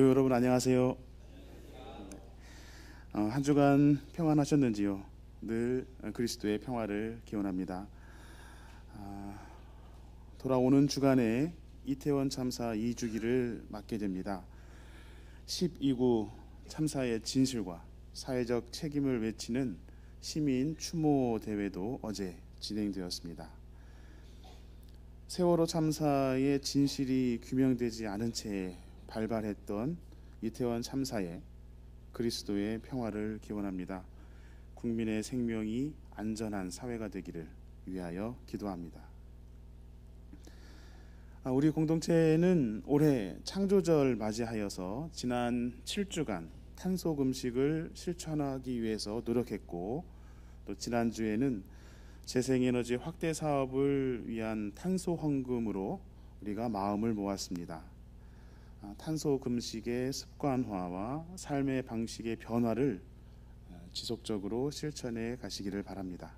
교회 여러분 안녕하세요. 한 주간 평안하셨는지요? 늘 그리스도의 평화를 기원합니다. 돌아오는 주간에 이태원 참사 2주기를 맞게 됩니다. 12구 참사의 진실과 사회적 책임을 외치는 시민 추모 대회도 어제 진행되었습니다. 세월호 참사의 진실이 규명되지 않은 채 발발했던 이태원 참사에 그리스도의 평화를 기원합니다. 국민의 생명이 안전한 사회가 되기를 위하여 기도합니다. 우리 공동체는 올해 창조절 맞이하여서 지난 7주간 탄소 금식을 실천하기 위해서 노력했고, 또 지난주에는 재생에너지 확대 사업을 위한 탄소 헌금으로 우리가 마음을 모았습니다. 탄소 금식의 습관화와 삶의 방식의 변화를 지속적으로 실천해 가시기를 바랍니다.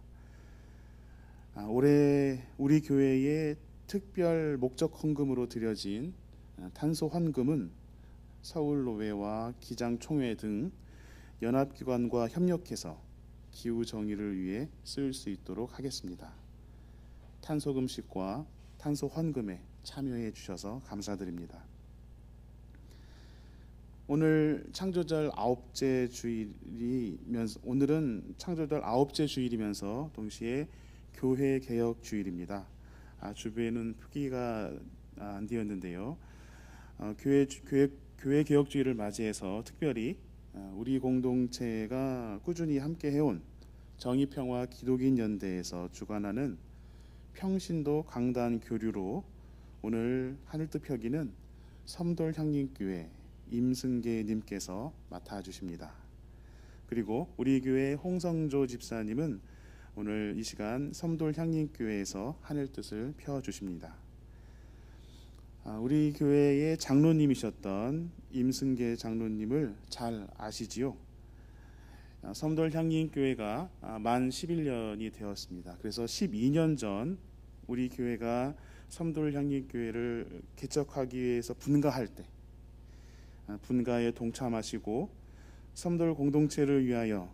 올해 우리 교회의 특별 목적 헌금으로 드려진 탄소 헌금은 서울노회와 기장총회 등 연합기관과 협력해서 기후 정의를 위해 쓸 수 있도록 하겠습니다. 탄소 금식과 탄소 헌금에 참여해 주셔서 감사드립니다. 오늘은 창조절 아홉째 주일이면서 동시에 교회 개혁 주일입니다. 주변에는 표기가 안 되었는데요. 교회 개혁 주일을 맞이해서 특별히 우리 공동체가 꾸준히 함께 해온 정의평화 기독인 연대에서 주관하는 평신도 강단 교류로 오늘 하늘뜻 표기는 섬돌향림교회 임승계 님께서 맡아주십니다. 그리고 우리 교회 홍성조 집사님은 오늘 이 시간 섬돌향림교회에서 하늘뜻을 펴주십니다. 우리 교회의 장로님이셨던 임승계 장로님을 잘 아시지요? 섬돌향림교회가 만 11년이 되었습니다. 그래서 12년 전 우리 교회가 섬돌향림교회를 개척하기 위해서 분가할 때 분가에 동참하시고 섬돌 공동체를 위하여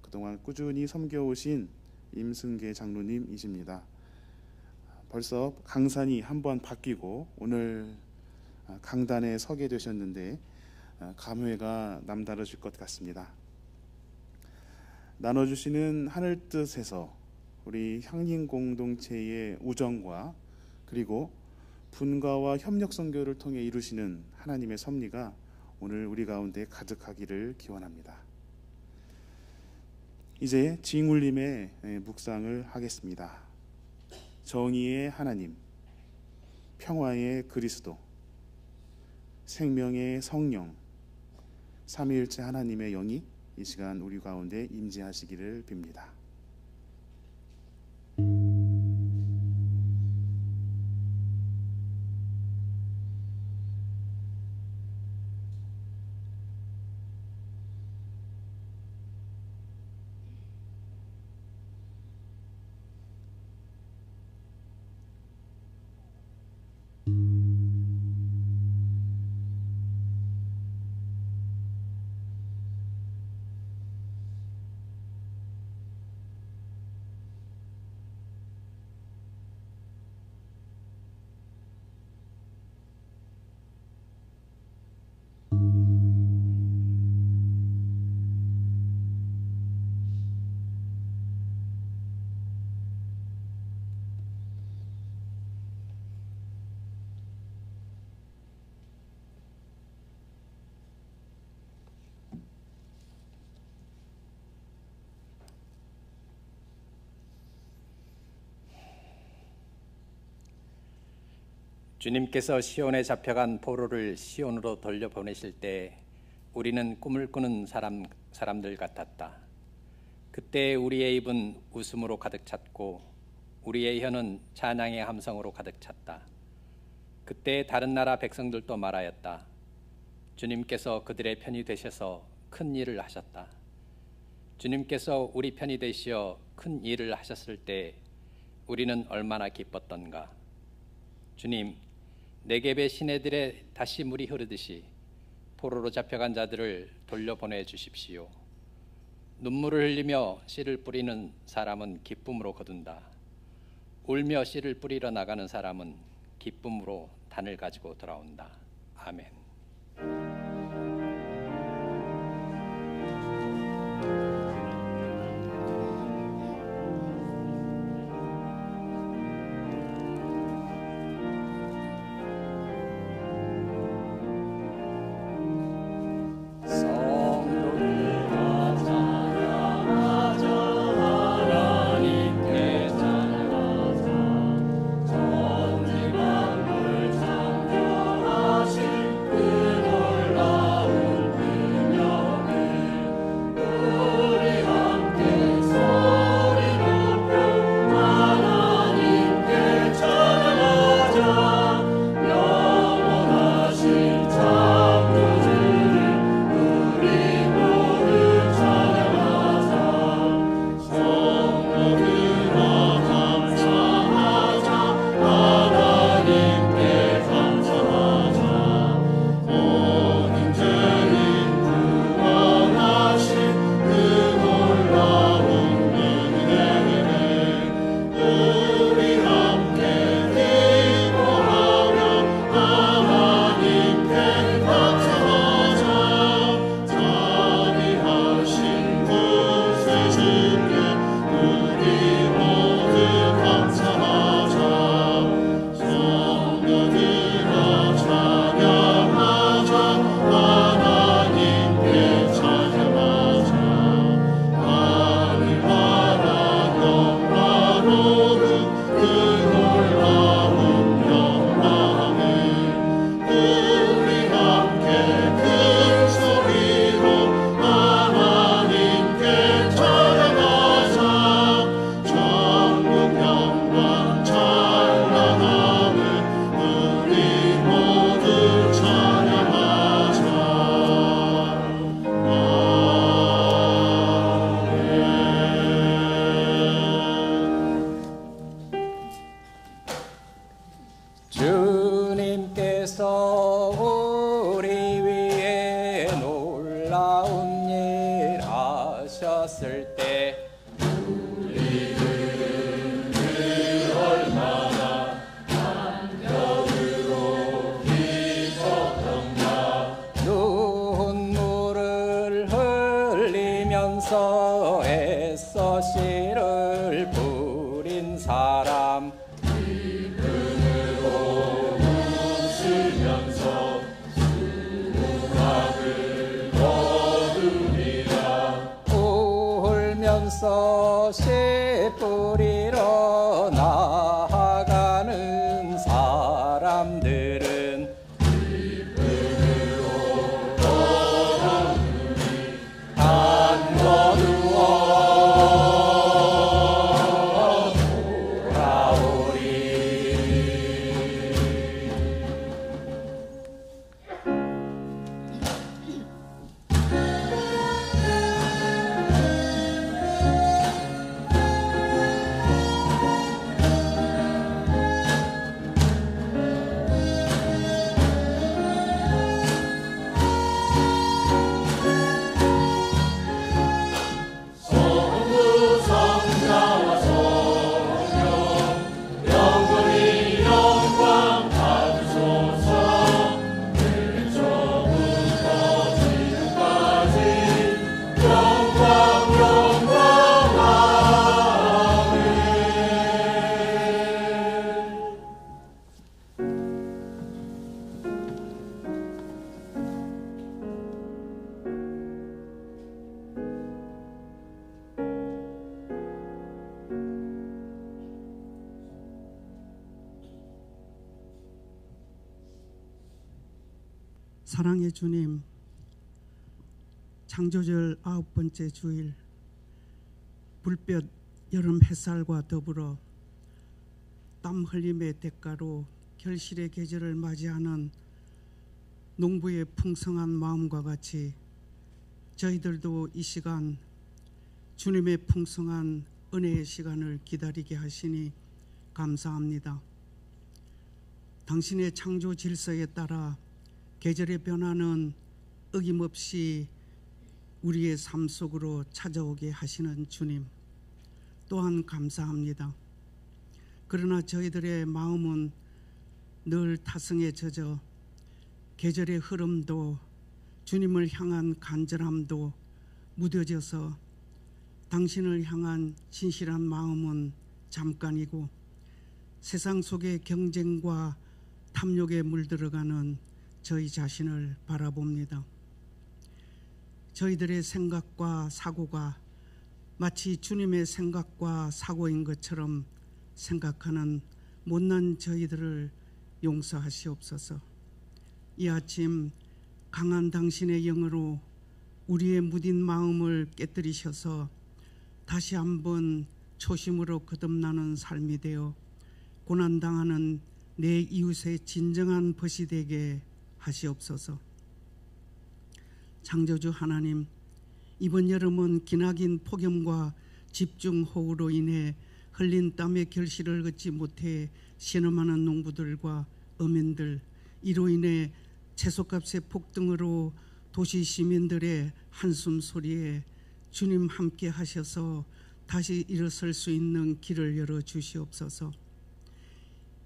그동안 꾸준히 섬겨오신 임승계 장로님이십니다. 벌써 강산이 한번 바뀌고 오늘 강단에 서게 되셨는데 감회가 남다르실 것 같습니다. 나눠주시는 하늘뜻에서 우리 향림 공동체의 우정과 그리고 분가와 협력 선교를 통해 이루시는 하나님의 섭리가 오늘 우리 가운데 가득하기를 기원합니다. 이제 징울림의 묵상을 하겠습니다. 정의의 하나님, 평화의 그리스도, 생명의 성령, 삼위일체 하나님의 영이 이 시간 우리 가운데 임재하시기를 빕니다. 주님께서 시온에 잡혀간 포로를 시온으로 돌려보내실 때 우리는 꿈을 꾸는 사람들 같았다. 그때 우리의 입은 웃음으로 가득 찼고 우리의 혀는 찬양의 함성으로 가득 찼다. 그때 다른 나라 백성들도 말하였다. 주님께서 그들의 편이 되셔서 큰 일을 하셨다. 주님께서 우리 편이 되시어 큰 일을 하셨을 때 우리는 얼마나 기뻤던가. 주님, 네겝의 시내들에 다시 물이 흐르듯이 포로로 잡혀간 자들을 돌려보내 주십시오. 눈물을 흘리며 씨를 뿌리는 사람은 기쁨으로 거둔다. 울며 씨를 뿌리러 나가는 사람은 기쁨으로 단을 가지고 돌아온다. 아멘. 주님께서 우리 위에 놀라운 일 하셨을 때 우리는 얼마나 감격으로 기뻤던가. 눈물을 흘리면서 애써 씨를 뿌린 사람, 울면서 씨 뿌리러 나아가는 사람들은 기쁨으로 돌아오니 단 거두어 돌아오리. 사랑의 주님, 창조절 9번째 주일, 불볕 여름 햇살과 더불어 땀 흘림의 대가로 결실의 계절을 맞이하는 농부의 풍성한 마음과 같이 저희들도 이 시간 주님의 풍성한 은혜의 시간을 기다리게 하시니 감사합니다. 당신의 창조 질서에 따라 계절의 변화는 어김없이 우리의 삶 속으로 찾아오게 하시는 주님 또한 감사합니다. 그러나 저희들의 마음은 늘 타성에 젖어 계절의 흐름도 주님을 향한 간절함도 무뎌져서 당신을 향한 진실한 마음은 잠깐이고 세상 속의 경쟁과 탐욕에 물들어가는 저희 자신을 바라봅니다. 저희들의 생각과 사고가 마치 주님의 생각과 사고인 것처럼 생각하는 못난 저희들을 용서하시옵소서. 이 아침 강한 당신의 영으로 우리의 무딘 마음을 깨뜨리셔서 다시 한번 초심으로 거듭나는 삶이 되어 고난당하는 내 이웃의 진정한 벗이 되게 하시옵소서. 창조주 하나님, 이번 여름은 기나긴 폭염과 집중호우로 인해 흘린 땀의 결실을 얻지 못해 신음하는 농부들과 어민들, 이로 인해 채소값의 폭등으로 도시 시민들의 한숨 소리에 주님 함께 하셔서 다시 일어설 수 있는 길을 열어 주시옵소서.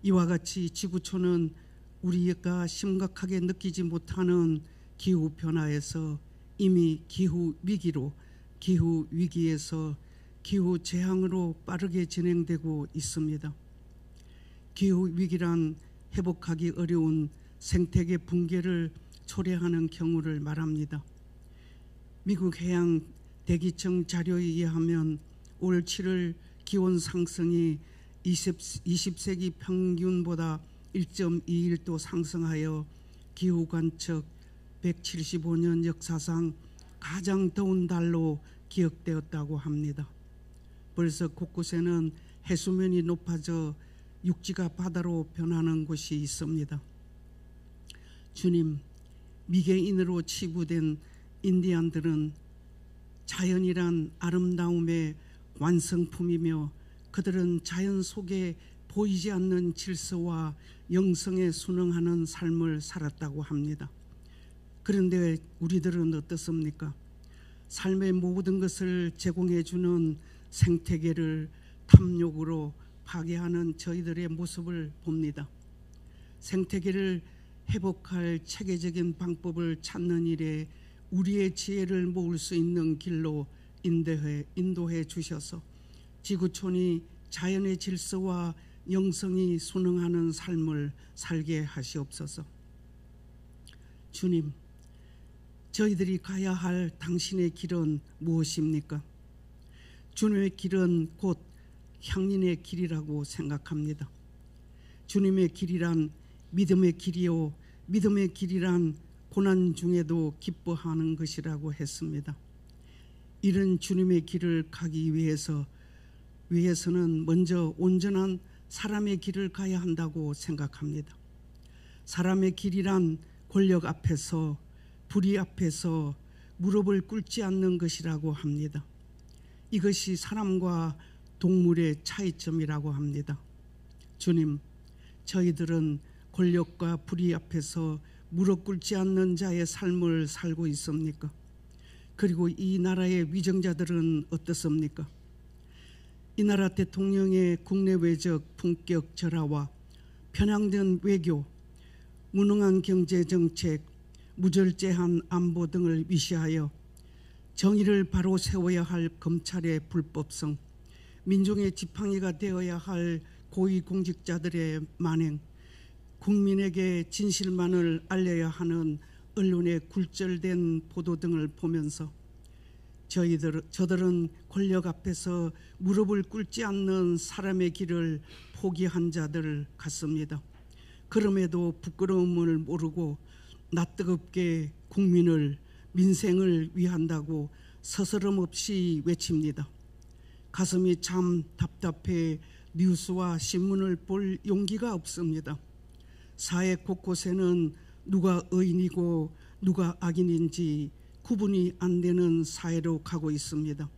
이와 같이 지구촌은 우리가 심각하게 느끼지 못하는 기후 변화에서 이미 기후 위기로, 기후 위기에서 기후 재앙으로 빠르게 진행되고 있습니다. 기후 위기란 회복하기 어려운 생태계 붕괴를 초래하는 경우를 말합니다. 미국 해양 대기청 자료에 의하면 올 7월 기온 상승이 20세기 평균보다 1.21도 상승하여 기후 관측 175년 역사상 가장 더운 달로 기억되었다고 합니다. 벌써 곳곳에는 해수면이 높아져 육지가 바다로 변하는 곳이 있습니다. 주님, 미개인으로 치부된 인디안들은 자연이란 아름다움의 완성품이며 그들은 자연 속에 보이지 않는 질서와 영성에 순응하는 삶을 살았다고 합니다. 그런데 우리들은 어떻습니까? 삶의 모든 것을 제공해 주는 생태계를 탐욕으로 파괴하는 저희들의 모습을 봅니다. 생태계를 회복할 체계적인 방법을 찾는 일에 우리의 지혜를 모을 수 있는 길로 인도해 주셔서 지구촌이 자연의 질서와 영성이 순응하는 삶을 살게 하시옵소서. 주님, 저희들이 가야 할 당신의 길은 무엇입니까? 주님의 길은 곧 향인의 길이라고 생각합니다. 주님의 길이란 믿음의 길이요, 믿음의 길이란 고난 중에도 기뻐하는 것이라고 했습니다. 이런 주님의 길을 가기 위해서는 먼저 온전한 사람의 길을 가야 한다고 생각합니다. 사람의 길이란 권력 앞에서, 불의 앞에서 무릎을 꿇지 않는 것이라고 합니다. 이것이 사람과 동물의 차이점이라고 합니다. 주님, 저희들은 권력과 불의 앞에서 무릎 꿇지 않는 자의 삶을 살고 있습니까? 그리고 이 나라의 위정자들은 어떻습니까? 이 나라 대통령의 국내 외적 품격 절하와 편향된 외교, 무능한 경제 정책, 무절제한 안보 등을 위시하여 정의를 바로 세워야 할 검찰의 불법성, 민중의 지팡이가 되어야 할 고위공직자들의 만행, 국민에게 진실만을 알려야 하는 언론의 굴절된 보도 등을 보면서 저들은 권력 앞에서 무릎을 꿇지 않는 사람의 길을 포기한 자들 같습니다. 그럼에도 부끄러움을 모르고 낯뜨겁게 국민을, 민생을 위한다고 서스럼 없이 외칩니다. 가슴이 참 답답해 뉴스와 신문을 볼 용기가 없습니다. 사회 곳곳에는 누가 의인이고 누가 악인인지 구분이 안 되는 사회로 가고 있습니다.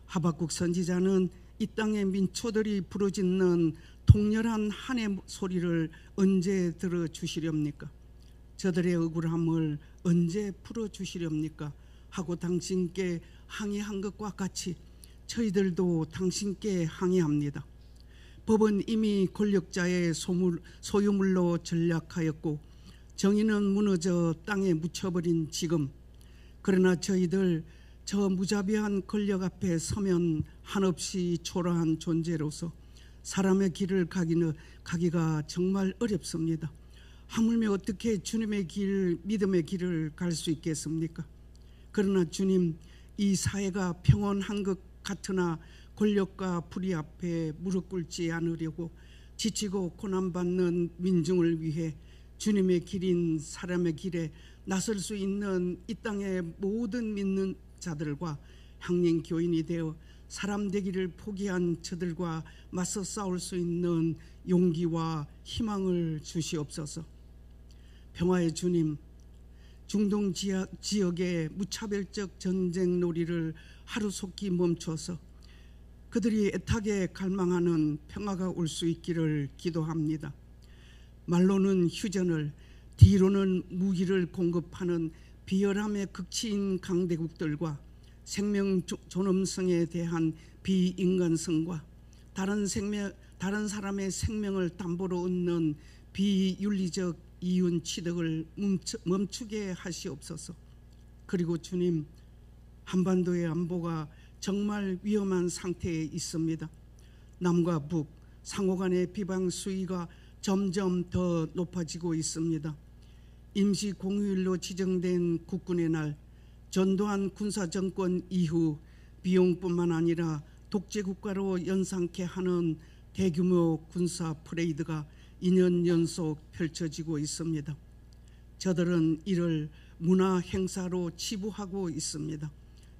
하박국 선지자는 이 땅의 민초들이 부르짖는 통렬한 한의 소리를 언제 들어주시렵니까? 저들의 억울함을 언제 풀어주시렵니까? 하고 당신께 항의한 것과 같이 저희들도 당신께 항의합니다. 법은 이미 권력자의 소유물로 전락하였고 정의는 무너져 땅에 묻혀버린 지금, 그러나 저희들 저 무자비한 권력 앞에 서면 한없이 초라한 존재로서 사람의 길을 가기가 정말 어렵습니다. 하물며 어떻게 주님의 길, 믿음의 길을 갈 수 있겠습니까? 그러나 주님, 이 사회가 평온한 것 같으나 권력과 불의 앞에 무릎 꿇지 않으려고 지치고 고난받는 민중을 위해 주님의 길인 사람의 길에 나설 수 있는 이 땅의 모든 믿는 자들과 향림 교인이 되어 사람 되기를 포기한 저들과 맞서 싸울 수 있는 용기와 희망을 주시옵소서. 평화의 주님, 중동 지역의 무차별적 전쟁 놀이를 하루속히 멈춰서 그들이 애타게 갈망하는 평화가 올 수 있기를 기도합니다. 말로는 휴전을, 뒤로는 무기를 공급하는 비열함의 극치인 강대국들과 생명 존엄성에 대한 비인간성과 다른 사람의 생명을 담보로 얻는 비윤리적 이윤 취득을 멈추게 하시옵소서. 그리고 주님, 한반도의 안보가 정말 위험한 상태에 있습니다. 남과 북, 상호 간의 비방 수위가 점점 더 높아지고 있습니다. 임시 공휴일로 지정된 국군의 날, 전두환 군사정권 이후 비용뿐만 아니라 독재국가로 연상케 하는 대규모 군사 퍼레이드가 2년 연속 펼쳐지고 있습니다. 저들은 이를 문화 행사로 치부하고 있습니다.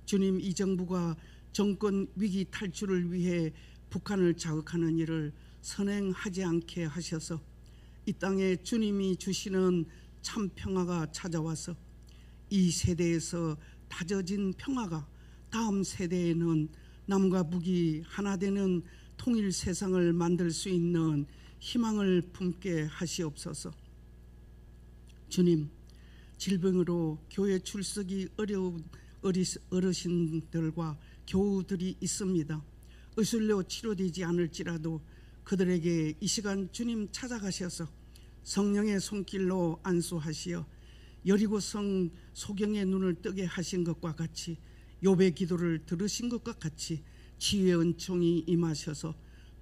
주님, 이 정부가 정권 위기 탈출을 위해 북한을 자극하는 일을 선행하지 않게 하셔서 이 땅에 주님이 주시는 참 평화가 찾아와서 이 세대에서 다져진 평화가 다음 세대에는 남과 북이 하나 되는 통일 세상을 만들 수 있는 희망을 품게 하시옵소서. 주님, 질병으로 교회 출석이 어려운 어르신들과 교우들이 있습니다. 의술로 치료되지 않을지라도 그들에게 이 시간 주님 찾아가셔서 성령의 손길로 안수하시어 여리고성 소경의 눈을 뜨게 하신 것과 같이, 욥의 기도를 들으신 것과 같이 치유의 은총이 임하셔서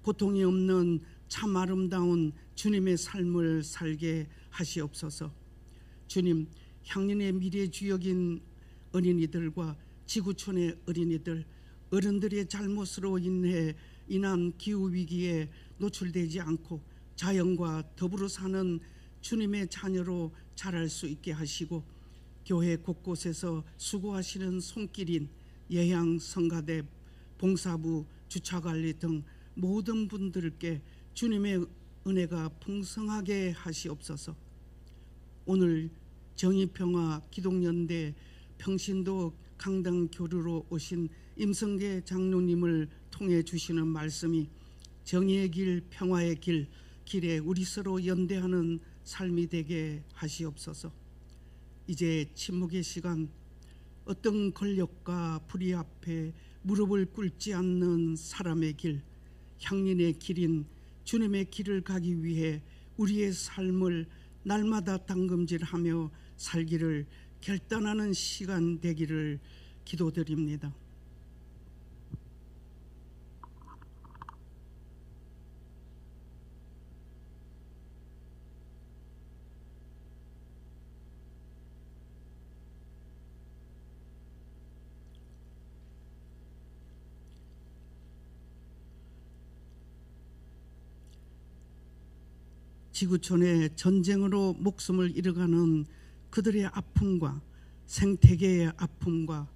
고통이 없는 참 아름다운 주님의 삶을 살게 하시옵소서. 주님, 향년의 미래 주역인 어린이들과 지구촌의 어린이들, 어른들의 잘못으로 인한 기후위기에 노출되지 않고 자연과 더불어 사는 주님의 자녀로 자랄 수 있게 하시고, 교회 곳곳에서 수고하시는 손길인 예향, 성가대, 봉사부, 주차관리 등 모든 분들께 주님의 은혜가 풍성하게 하시옵소서. 오늘 정의평화 기독연대 평신도 강당 교류로 오신 임성계 장로님을 통해 주시는 말씀이 정의의 길, 평화의 길에 우리 서로 연대하는 삶이 되게 하시옵소서. 이제 침묵의 시간, 어떤 권력과 불의 앞에 무릎을 꿇지 않는 사람의 길, 향lin의 길인 주님의 길을 가기 위해 우리의 삶을 날마다 당금질하며 살기를 결단하는 시간 되기를 기도드립니다. 지구촌의 전쟁으로 목숨을 잃어가는 그들의 아픔과 생태계의 아픔과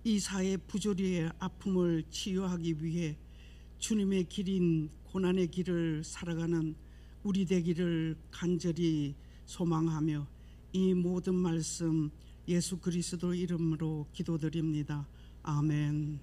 이 사회 부조리의 아픔을 치유하기 위해 주님의 길인 고난의 길을 살아가는 우리 되기를 간절히 소망하며 이 모든 말씀 예수 그리스도 이름으로 기도드립니다. 아멘.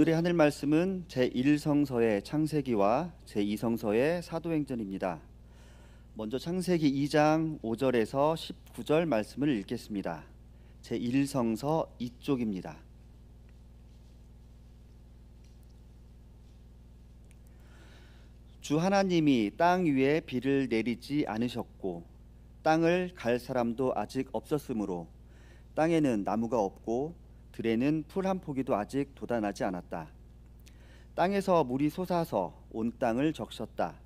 오늘의 하늘 말씀은 제1성서의 창세기와 제2성서의 사도행전입니다. 먼저 창세기 2장 5절에서 19절 말씀을 읽겠습니다. 제1성서 2쪽입니다. 주 하나님이 땅 위에 비를 내리지 않으셨고 땅을 갈 사람도 아직 없었으므로 땅에는 나무가 없고 들에는 풀 한 포기도 아직 돋아나지 않았다. 땅에서 물이 솟아서 온 땅을 적셨다.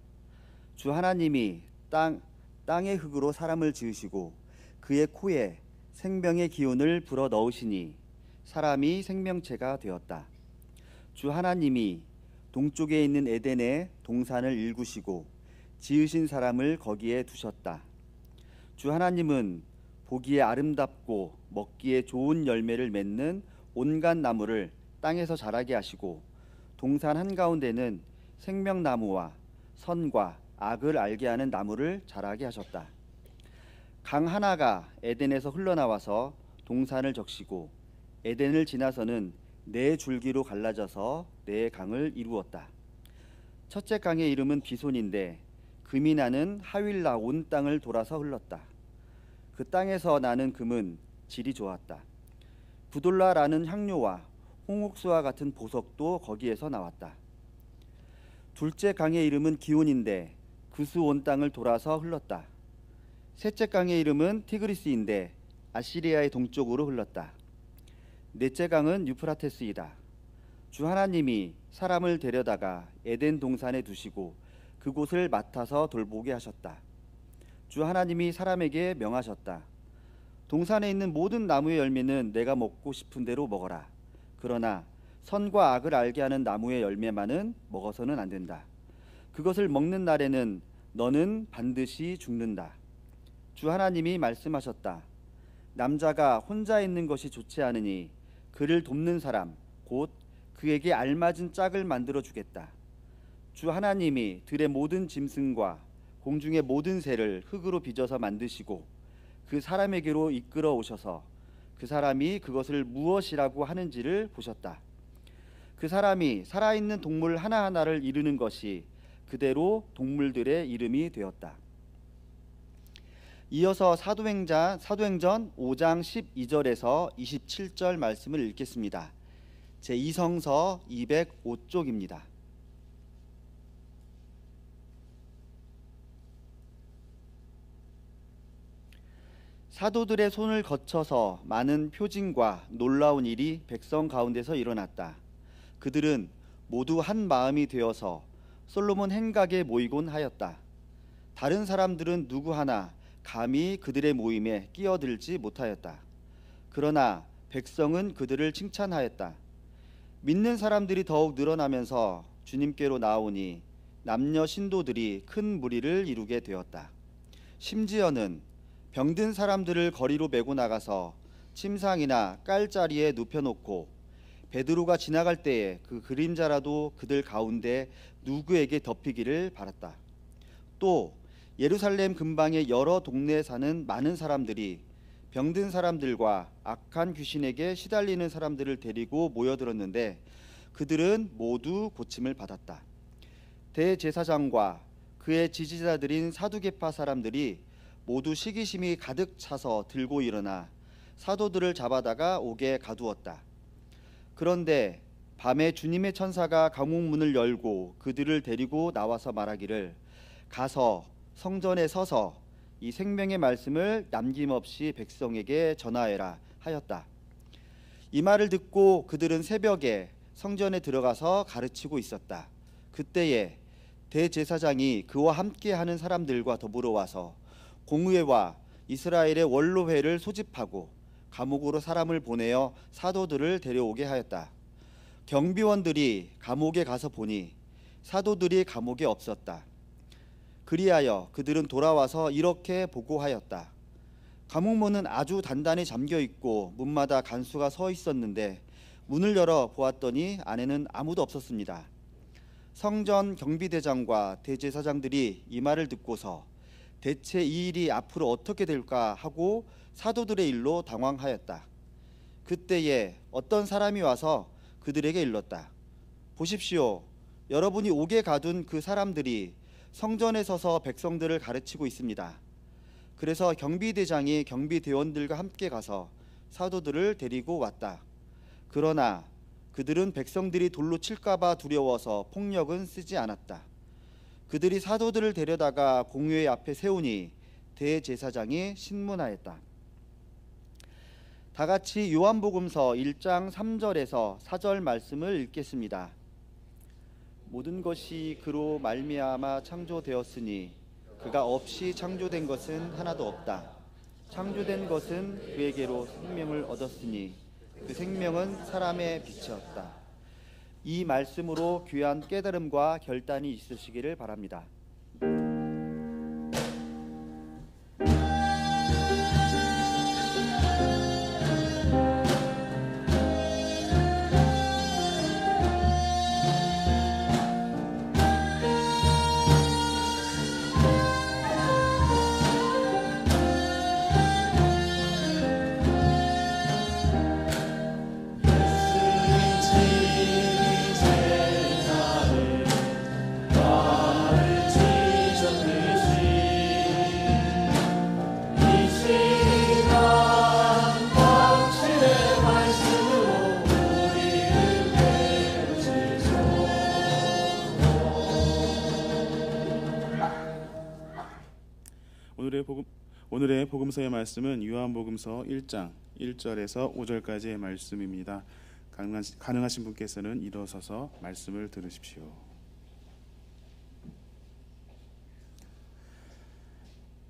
주 하나님이 땅의 흙으로 사람을 지으시고 그의 코에 생명의 기운을 불어 넣으시니 사람이 생명체가 되었다. 주 하나님이 동쪽에 있는 에덴에 동산을 일구시고 지으신 사람을 거기에 두셨다. 주 하나님은 보기에 아름답고 먹기에 좋은 열매를 맺는 온갖 나무를 땅에서 자라게 하시고 동산 한가운데는 생명나무와 선과 악을 알게 하는 나무를 자라게 하셨다. 강 하나가 에덴에서 흘러나와서 동산을 적시고 에덴을 지나서는 네 줄기로 갈라져서 네 강을 이루었다. 첫째 강의 이름은 비손인데 금이 나는 하윌라 온 땅을 돌아서 흘렀다. 그 땅에서 나는 금은 질이 좋았다. 부돌라라는 향료와 홍옥수와 같은 보석도 거기에서 나왔다. 둘째 강의 이름은 기온인데 그수 온 땅을 돌아서 흘렀다. 셋째 강의 이름은 티그리스인데 아시리아의 동쪽으로 흘렀다. 넷째 강은 유프라테스이다. 주 하나님이 사람을 데려다가 에덴 동산에 두시고 그곳을 맡아서 돌보게 하셨다. 주 하나님이 사람에게 명하셨다. 동산에 있는 모든 나무의 열매는 내가 먹고 싶은 대로 먹어라. 그러나 선과 악을 알게 하는 나무의 열매만은 먹어서는 안 된다. 그것을 먹는 날에는 너는 반드시 죽는다. 주 하나님이 말씀하셨다. 남자가 혼자 있는 것이 좋지 않으니 그를 돕는 사람 곧 그에게 알맞은 짝을 만들어 주겠다. 주 하나님이 들의 모든 짐승과 공중의 모든 새를 흙으로 빚어서 만드시고 그 사람에게로 이끌어 오셔서 그 사람이 그것을 무엇이라고 하는지를 보셨다. 그 사람이 살아있는 동물 하나하나를 이루는 것이 그대로 동물들의 이름이 되었다. 이어서 사도행전 5장 12절에서 27절 말씀을 읽겠습니다. 제2성서 205쪽입니다. 사도들의 손을 거쳐서 많은 표징과 놀라운 일이 백성 가운데서 일어났다. 그들은 모두 한 마음이 되어서 솔로몬 행각에 모이곤 하였다. 다른 사람들은 누구 하나 감히 그들의 모임에 끼어들지 못하였다. 그러나 백성은 그들을 칭찬하였다. 믿는 사람들이 더욱 늘어나면서 주님께로 나오니 남녀 신도들이 큰 무리를 이루게 되었다. 심지어는 병든 사람들을 거리로 메고 나가서 침상이나 깔자리에 눕혀놓고 베드로가 지나갈 때에 그 그림자라도 그들 가운데 누구에게 덮이기를 바랐다. 또 예루살렘 근방의 여러 동네에 사는 많은 사람들이 병든 사람들과 악한 귀신에게 시달리는 사람들을 데리고 모여들었는데 그들은 모두 고침을 받았다. 대제사장과 그의 지지자들인 사두개파 사람들이 모두 시기심이 가득 차서 들고 일어나 사도들을 잡아다가 옥에 가두었다. 그런데 밤에 주님의 천사가 감옥 문을 열고 그들을 데리고 나와서 말하기를 가서 성전에 서서 이 생명의 말씀을 남김없이 백성에게 전하여라 하였다. 이 말을 듣고 그들은 새벽에 성전에 들어가서 가르치고 있었다. 그때에 대제사장이 그와 함께하는 사람들과 더불어 와서 공의회와 이스라엘의 원로회를 소집하고 감옥으로 사람을 보내어 사도들을 데려오게 하였다. 경비원들이 감옥에 가서 보니 사도들이 감옥에 없었다. 그리하여 그들은 돌아와서 이렇게 보고하였다. 감옥문은 아주 단단히 잠겨 있고 문마다 간수가 서 있었는데 문을 열어 보았더니 안에는 아무도 없었습니다. 성전 경비대장과 대제사장들이 이 말을 듣고서 대체 이 일이 앞으로 어떻게 될까 하고 사도들의 일로 당황하였다. 그때에 어떤 사람이 와서 그들에게 일렀다. 보십시오. 여러분이 옥에 가둔 그 사람들이 성전에 서서 백성들을 가르치고 있습니다. 그래서 경비대장이 경비대원들과 함께 가서 사도들을 데리고 왔다. 그러나 그들은 백성들이 돌로 칠까봐 두려워서 폭력은 쓰지 않았다. 그들이 사도들을 데려다가 공회의 앞에 세우니 대제사장이 신문하였다. 다 같이 요한복음서 1장 3절에서 4절 말씀을 읽겠습니다. 모든 것이 그로 말미암아 창조되었으니 그가 없이 창조된 것은 하나도 없다. 창조된 것은 그에게로 생명을 얻었으니 그 생명은 사람의 빛이었다. 이 말씀으로 귀한 깨달음과 결단이 있으시기를 바랍니다. 오늘의 복음서의 말씀은 요한복음서 1장 1절에서 5절까지의 말씀입니다. 가능하신 분께서는 일어서서 말씀을 들으십시오.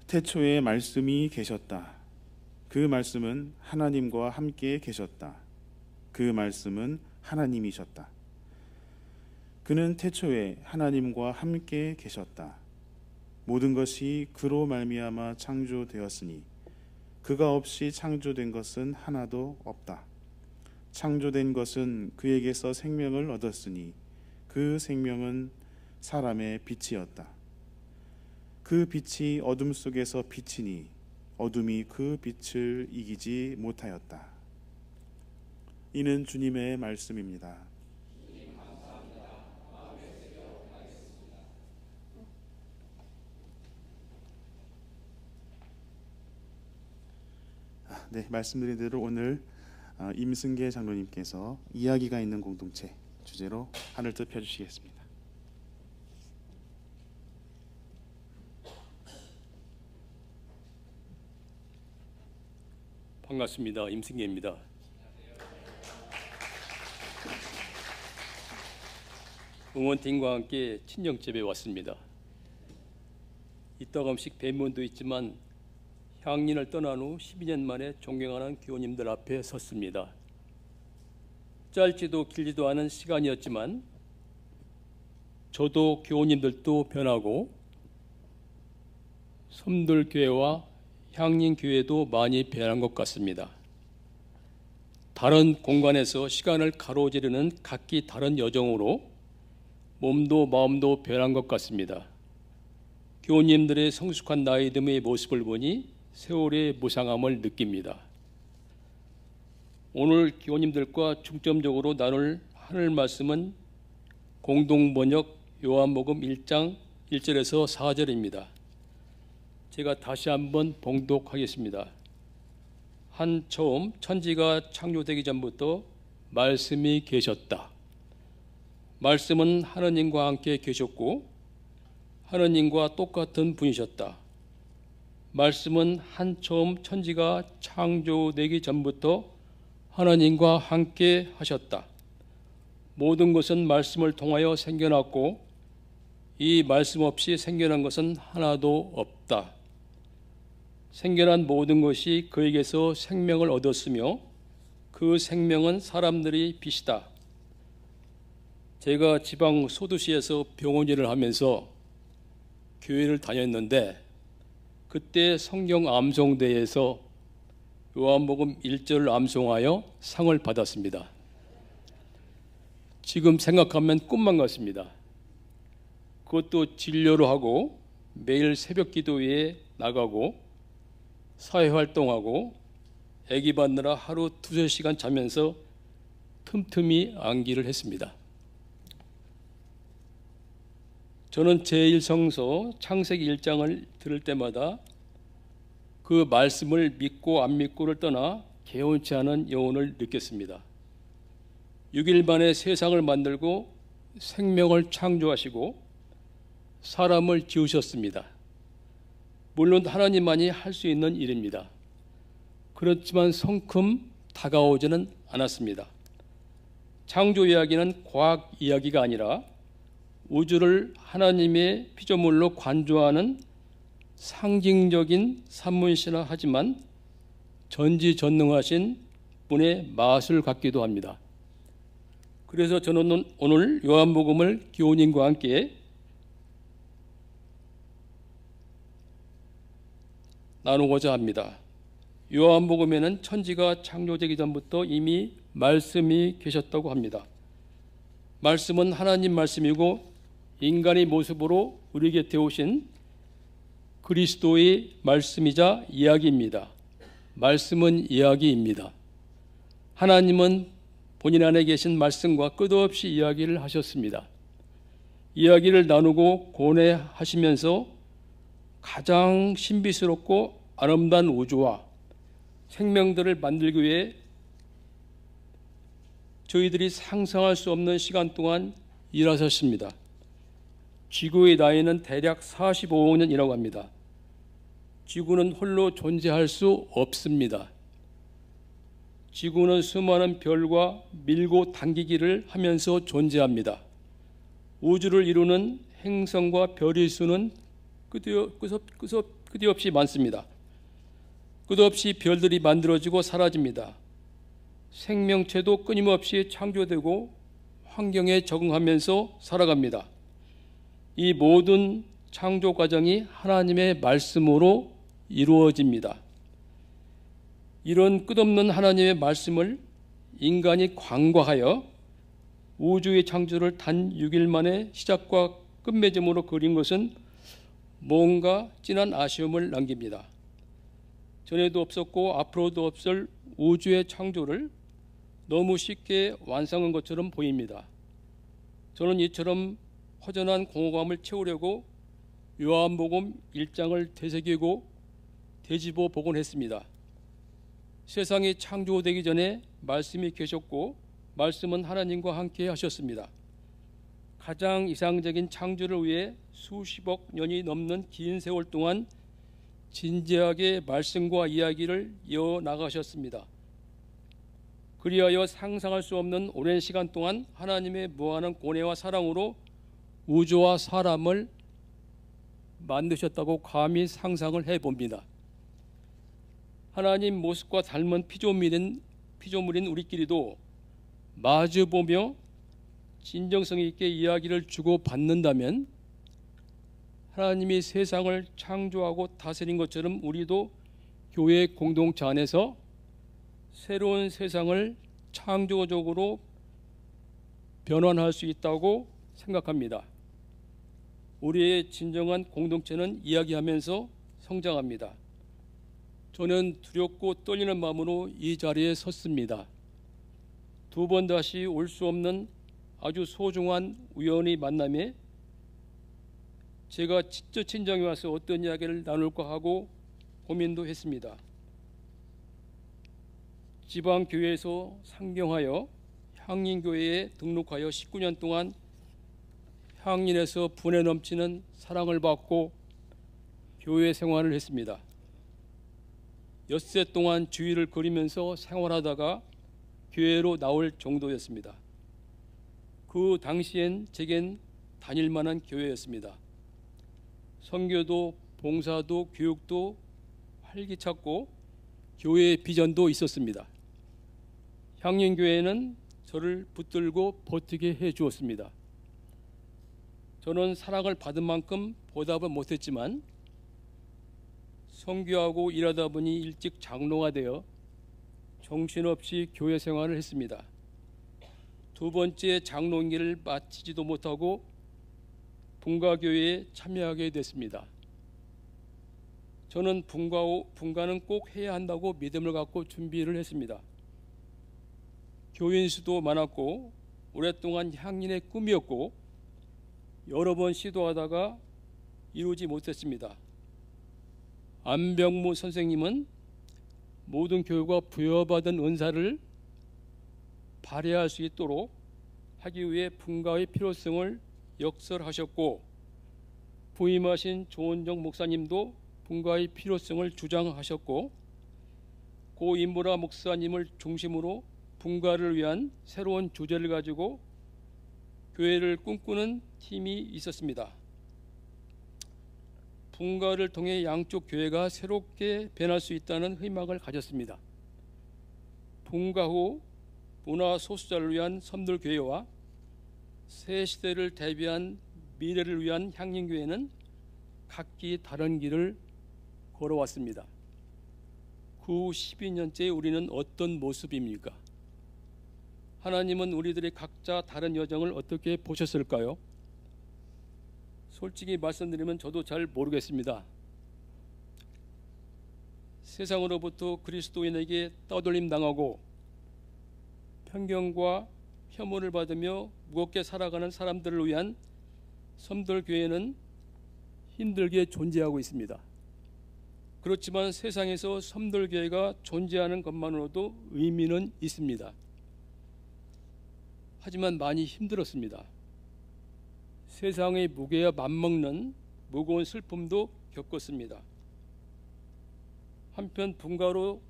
태초에 말씀이 계셨다. 그 말씀은 하나님과 함께 계셨다. 그 말씀은 하나님이셨다. 그는 태초에 하나님과 함께 계셨다. 모든 것이 그로 말미암아 창조되었으니 그가 없이 창조된 것은 하나도 없다. 창조된 것은 그에게서 생명을 얻었으니 그 생명은 사람의 빛이었다. 그 빛이 어둠 속에서 비치니 어둠이 그 빛을 이기지 못하였다. 이는 주님의 말씀입니다. 네, 말씀드린 대로 오늘 임승계 장로님께서 이야기가 있는 공동체 주제로 하늘 뜻 펴주시겠습니다. 반갑습니다. 임승계입니다. 응원팀과 함께 친정집에 왔습니다. 이따금씩 뵌면도 있지만 향린을 떠난 후 12년 만에 존경하는 교우님들 앞에 섰습니다. 짧지도 길지도 않은 시간이었지만 저도 교우님들도 변하고 섬돌교회와 향린교회도 많이 변한 것 같습니다. 다른 공간에서 시간을 가로지르는 각기 다른 여정으로 몸도 마음도 변한 것 같습니다. 교우님들의 성숙한 나이듦의 모습을 보니 세월의 무상함을 느낍니다. 오늘 교우님들과 중점적으로 나눌 하늘 말씀은 공동번역 요한복음 1장 1절에서 4절입니다. 제가 다시 한번 봉독하겠습니다. 한 처음 천지가 창조되기 전부터 말씀이 계셨다. 말씀은 하느님과 함께 계셨고 하느님과 똑같은 분이셨다. 말씀은 한 처음 천지가 창조되기 전부터 하나님과 함께 하셨다. 모든 것은 말씀을 통하여 생겨났고 이 말씀 없이 생겨난 것은 하나도 없다. 생겨난 모든 것이 그에게서 생명을 얻었으며 그 생명은 사람들의 빛이다. 제가 지방 소도시에서 병원 일을 하면서 교회를 다녔는데 그때 성경 암송대회에서 요한복음 1절을 암송하여 상을 받았습니다. 지금 생각하면 꿈만 같습니다. 그것도 진료를 하고 매일 새벽 기도회에 나가고 사회활동하고 아기 받느라 하루 2-3시간 자면서 틈틈이 암기를 했습니다. 저는 제1성서 창세기 1장을 들을 때마다 그 말씀을 믿고 안 믿고를 떠나 개운치 않은 여운을 느꼈습니다. 6일 만에 세상을 만들고 생명을 창조하시고 사람을 지으셨습니다. 물론 하나님만이 할 수 있는 일입니다. 그렇지만 성큼 다가오지는 않았습니다. 창조 이야기는 과학 이야기가 아니라 우주를 하나님의 피조물로 관조하는 상징적인 산문시라 하지만 전지전능하신 분의 마술 같기도 합니다. 그래서 저는 오늘 요한복음을 교우님과 함께 나누고자 합니다. 요한복음에는 천지가 창조되기 전부터 이미 말씀이 계셨다고 합니다. 말씀은 하나님 말씀이고 인간의 모습으로 우리 곁에 오신 그리스도의 말씀이자 이야기입니다. 말씀은 이야기입니다. 하나님은 본인 안에 계신 말씀과 끝없이 이야기를 하셨습니다. 이야기를 나누고 고뇌하시면서 가장 신비스럽고 아름다운 우주와 생명들을 만들기 위해 저희들이 상상할 수 없는 시간 동안 일하셨습니다. 지구의 나이는 대략 45억 년이라고 합니다. 지구는 홀로 존재할 수 없습니다. 지구는 수많은 별과 밀고 당기기를 하면서 존재합니다. 우주를 이루는 행성과 별의 수는 끝없이 많습니다. 끝없이 별들이 만들어지고 사라집니다. 생명체도 끊임없이 창조되고 환경에 적응하면서 살아갑니다. 이 모든 창조 과정이 하나님의 말씀으로 이루어집니다. 이런 끝없는 하나님의 말씀을 인간이 간과하여 우주의 창조를 단 6일 만에 시작과 끝맺음으로 그린 것은 뭔가 진한 아쉬움을 남깁니다. 전에도 없었고 앞으로도 없을 우주의 창조를 너무 쉽게 완성한 것처럼 보입니다. 저는 이처럼 허전한 공허감을 채우려고 요한복음 1장을 되새기고 되짚어 보곤 했습니다. 세상이 창조되기 전에 말씀이 계셨고 말씀은 하나님과 함께 하셨습니다. 가장 이상적인 창조를 위해 수십억 년이 넘는 긴 세월 동안 진지하게 말씀과 이야기를 이어나가셨습니다. 그리하여 상상할 수 없는 오랜 시간 동안 하나님의 무한한 고뇌와 사랑으로 우주와 사람을 만드셨다고 감히 상상을 해봅니다. 하나님 모습과 닮은 피조물인 우리끼리도 마주보며 진정성 있게 이야기를 주고받는다면 하나님이 세상을 창조하고 다스린 것처럼 우리도 교회 공동체 안에서 새로운 세상을 창조적으로 변환할 수 있다고 생각합니다. 우리의 진정한 공동체는 이야기하면서 성장합니다. 저는 두렵고 떨리는 마음으로 이 자리에 섰습니다. 두 번 다시 올 수 없는 아주 소중한 우연의 만남에 제가 직접 친정에 와서 어떤 이야기를 나눌까 하고 고민도 했습니다. 지방교회에서 상경하여 향린교회에 등록하여 19년 동안 향린에서 분에 넘치는 사랑을 받고 교회 생활을 했습니다. 엿새 동안 주일을 그리면서 생활하다가 교회로 나올 정도였습니다. 그 당시엔 제겐 다닐 만한 교회였습니다. 선교도 봉사도 교육도 활기찼고 교회의 비전도 있었습니다. 향린교회는 저를 붙들고 버티게 해주었습니다. 저는 사랑을 받은 만큼 보답은 못했지만 선교하고 일하다 보니 일찍 장로가 되어 정신없이 교회 생활을 했습니다. 두 번째 장로임기를 마치지도 못하고 분가교회에 참여하게 됐습니다. 저는 분가는 꼭 해야 한다고 믿음을 갖고 준비를 했습니다. 교인 수도 많았고 오랫동안 향린의 꿈이었고 여러 번 시도하다가 이루지 못했습니다. 안병무 선생님은 모든 교회가 부여받은 은사를 발휘할 수 있도록 하기 위해 분가의 필요성을 역설하셨고, 부임하신 조은정 목사님도 분가의 필요성을 주장하셨고, 고 임보라 목사님을 중심으로 분가를 위한 새로운 주제를 가지고 교회를 꿈꾸는 팀이 있었습니다. 분가를 통해 양쪽 교회가 새롭게 변할 수 있다는 희망을 가졌습니다. 분가 후 문화 소수자를 위한 섬들교회와 새 시대를 대비한 미래를 위한 향림교회는 각기 다른 길을 걸어왔습니다. 그 12년째 우리는 어떤 모습입니까? 하나님은 우리들의 각자 다른 여정을 어떻게 보셨을까요? 솔직히 말씀드리면 저도 잘 모르겠습니다. 세상으로부터 그리스도인에게 떠돌림 당하고 편견과 혐오를 받으며 무겁게 살아가는 사람들을 위한 섬돌교회는 힘들게 존재하고 있습니다. 그렇지만 세상에서 섬돌교회가 존재하는 것만으로도 의미는 있습니다. 하지만 많이 힘들었습니다. 세상의 무게와 맞먹는 무거운 슬픔도 겪었습니다. 한편 분가로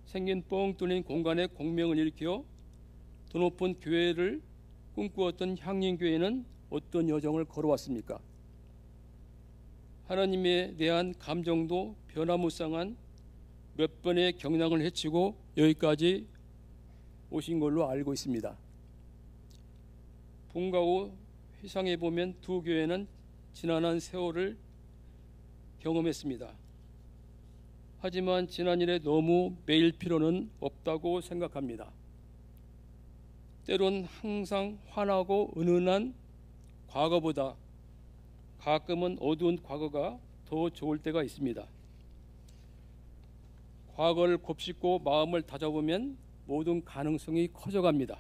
생긴 뻥 뚫린 공간에 공명을 일으켜 더 높은 교회를 꿈꾸었던 향림교회는 어떤 여정을 걸어왔습니까? 하나님에 대한 감정도 변화무쌍한 몇 번의 경랑을 헤치고 여기까지 오신 걸로 알고 있습니다. 분가 후 회상해 보면 두 교회는 지난한 세월을 경험했습니다. 하지만 지난 일에 너무 매일 필요는 없다고 생각합니다. 때론 항상 환하고 은은한 과거보다 가끔은 어두운 과거가 더 좋을 때가 있습니다. 과거를 곱씹고 마음을 다져보면 모든 가능성이 커져갑니다.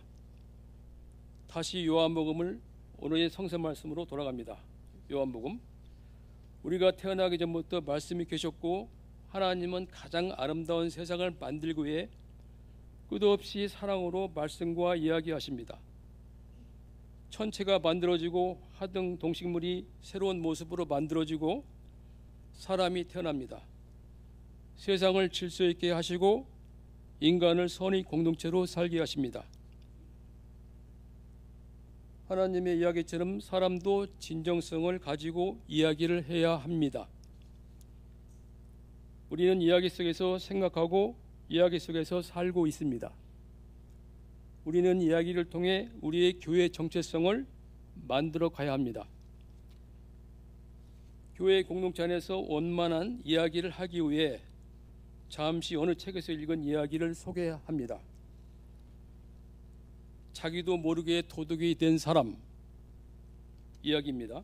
다시 요한복음을 오늘의 성서 말씀으로 돌아갑니다. 요한복음. 우리가 태어나기 전부터 말씀이 계셨고 하나님은 가장 아름다운 세상을 만들기 위해 끝없이 사랑으로 말씀과 이야기하십니다. 천체가 만들어지고 하등 동식물이 새로운 모습으로 만들어지고 사람이 태어납니다. 세상을 질서 있게 하시고 인간을 선의 공동체로 살게 하십니다. 하나님의 이야기처럼 사람도 진정성을 가지고 이야기를 해야 합니다. 우리는 이야기 속에서 생각하고 이야기 속에서 살고 있습니다. 우리는 이야기를 통해 우리의 교회 정체성을 만들어 가야 합니다. 교회 공동체 안에서 원만한 이야기를 하기 위해 잠시 어느 책에서 읽은 이야기를 소개합니다. 자기도 모르게 도둑이 된 사람 이야기입니다.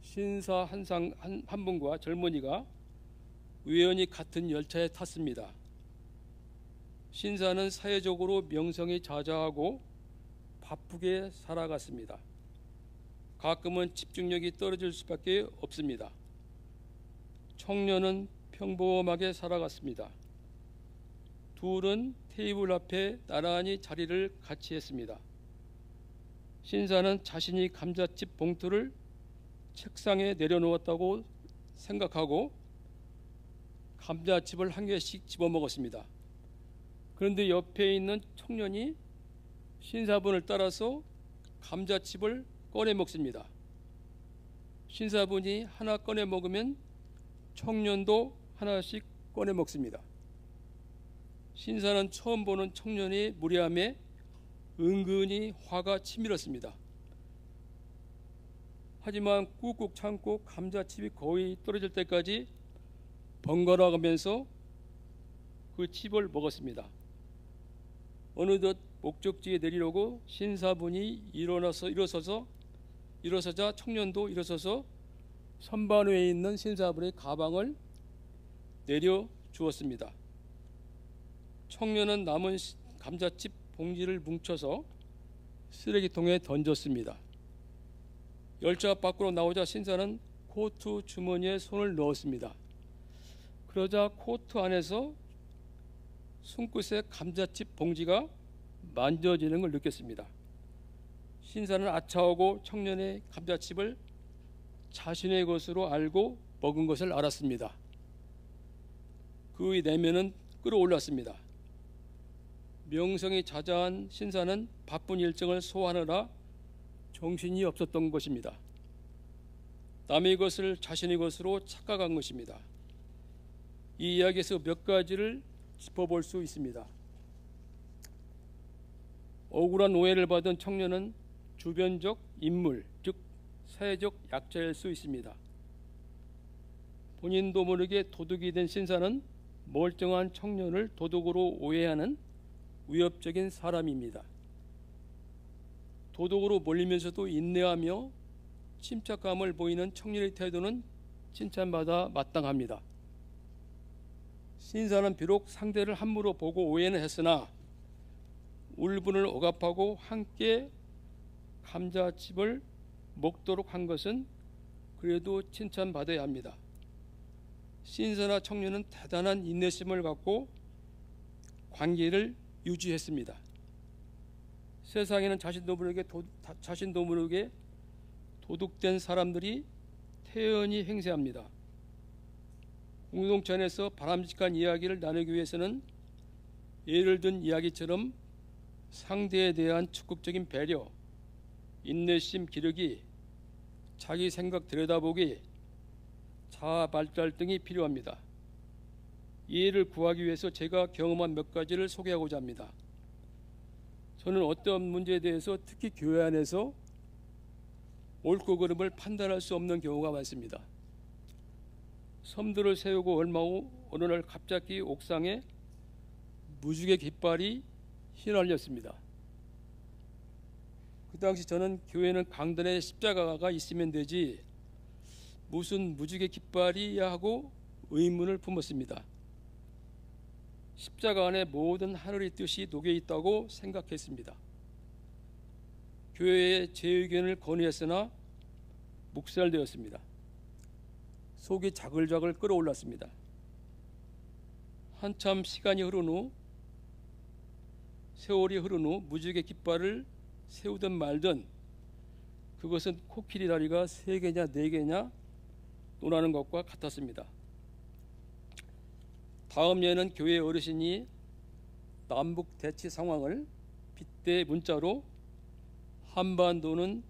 신사 한 분과 젊은이가 우연히 같은 열차에 탔습니다. 신사는 사회적으로 명성이 자자하고 바쁘게 살아갔습니다. 가끔은 집중력이 떨어질 수밖에 없습니다. 청년은 평범하게 살아갔습니다. 둘은 테이블 앞에 나란히 자리를 같이 했습니다. 신사는 자신이 감자칩 봉투를 책상에 내려놓았다고 생각하고 감자칩을 한 개씩 집어먹었습니다. 그런데 옆에 있는 청년이 신사분을 따라서 감자칩을 꺼내 먹습니다. 신사분이 하나 꺼내 먹으면 청년도 하나씩 꺼내 먹습니다. 신사는 처음 보는 청년의 무례함에 은근히 화가 치밀었습니다. 하지만 꾹꾹 참고 감자칩이 거의 떨어질 때까지 번갈아 가면서 그 칩을 먹었습니다. 어느덧 목적지에 내리려고 신사분이 일어서자 청년도 일어서서 선반위에 있는 신사분의 가방을 내려 주었습니다. 청년은 남은 감자칩 봉지를 뭉쳐서 쓰레기통에 던졌습니다. 열차 밖으로 나오자 신사는 코트 주머니에 손을 넣었습니다. 그러자 코트 안에서 손끝에 감자칩 봉지가 만져지는 걸 느꼈습니다. 신사는 아차하고 청년의 감자칩을 자신의 것으로 알고 먹은 것을 알았습니다. 그의 내면은 끌어올랐습니다. 명성이 자자한 신사는 바쁜 일정을 소화하느라 정신이 없었던 것입니다. 남의 것을 자신의 것으로 착각한 것입니다. 이 이야기에서 몇 가지를 짚어볼 수 있습니다. 억울한 오해를 받은 청년은 주변적 인물, 즉 사회적 약자일 수 있습니다. 본인도 모르게 도둑이 된 신사는 멀쩡한 청년을 도둑으로 오해하는 위협적인 사람입니다. 도둑으로 몰리면서도 인내하며 침착감을 보이는 청년의 태도는 칭찬받아 마땅합니다. 신사는 비록 상대를 함부로 보고 오해는 했으나 울분을 억압하고 함께 감자칩을 먹도록 한 것은 그래도 칭찬받아야 합니다. 신사나 청년은 대단한 인내심을 갖고 관계를 유지했습니다. 세상에는 자신도 모르게 도둑된 사람들이 태연히 행세합니다. 공동체 안에서 바람직한 이야기를 나누기 위해서는 예를 든 이야기처럼 상대에 대한 적극적인 배려, 인내심 기르기, 자기 생각 들여다보기, 자아 발달 등이 필요합니다. 이해를 구하기 위해서 제가 경험한 몇 가지를 소개하고자 합니다. 저는 어떤 문제에 대해서 특히 교회 안에서 옳고 그름을 판단할 수 없는 경우가 많습니다. 섬들을 세우고 얼마 후 어느 날 갑자기 옥상에 무지개 깃발이 휘날렸습니다. 그 당시 저는 교회는 강단에 십자가가 있으면 되지 무슨 무지개 깃발이야 하고 의문을 품었습니다. 십자가 안에 모든 하늘의 뜻이 녹여 있다고 생각했습니다. 교회에 제 의견을 건의했으나 묵살되었습니다. 속이 자글자글 끓어올랐습니다. 한참 시간이 흐른 후, 세월이 흐른 후 무지개 깃발을 세우든 말든 그것은 코끼리 다리가 3개냐 4개냐 논하는 것과 같았습니다. 다음 예는 교회 어르신이 남북 대치 상황을 빗대 문자로 한반도는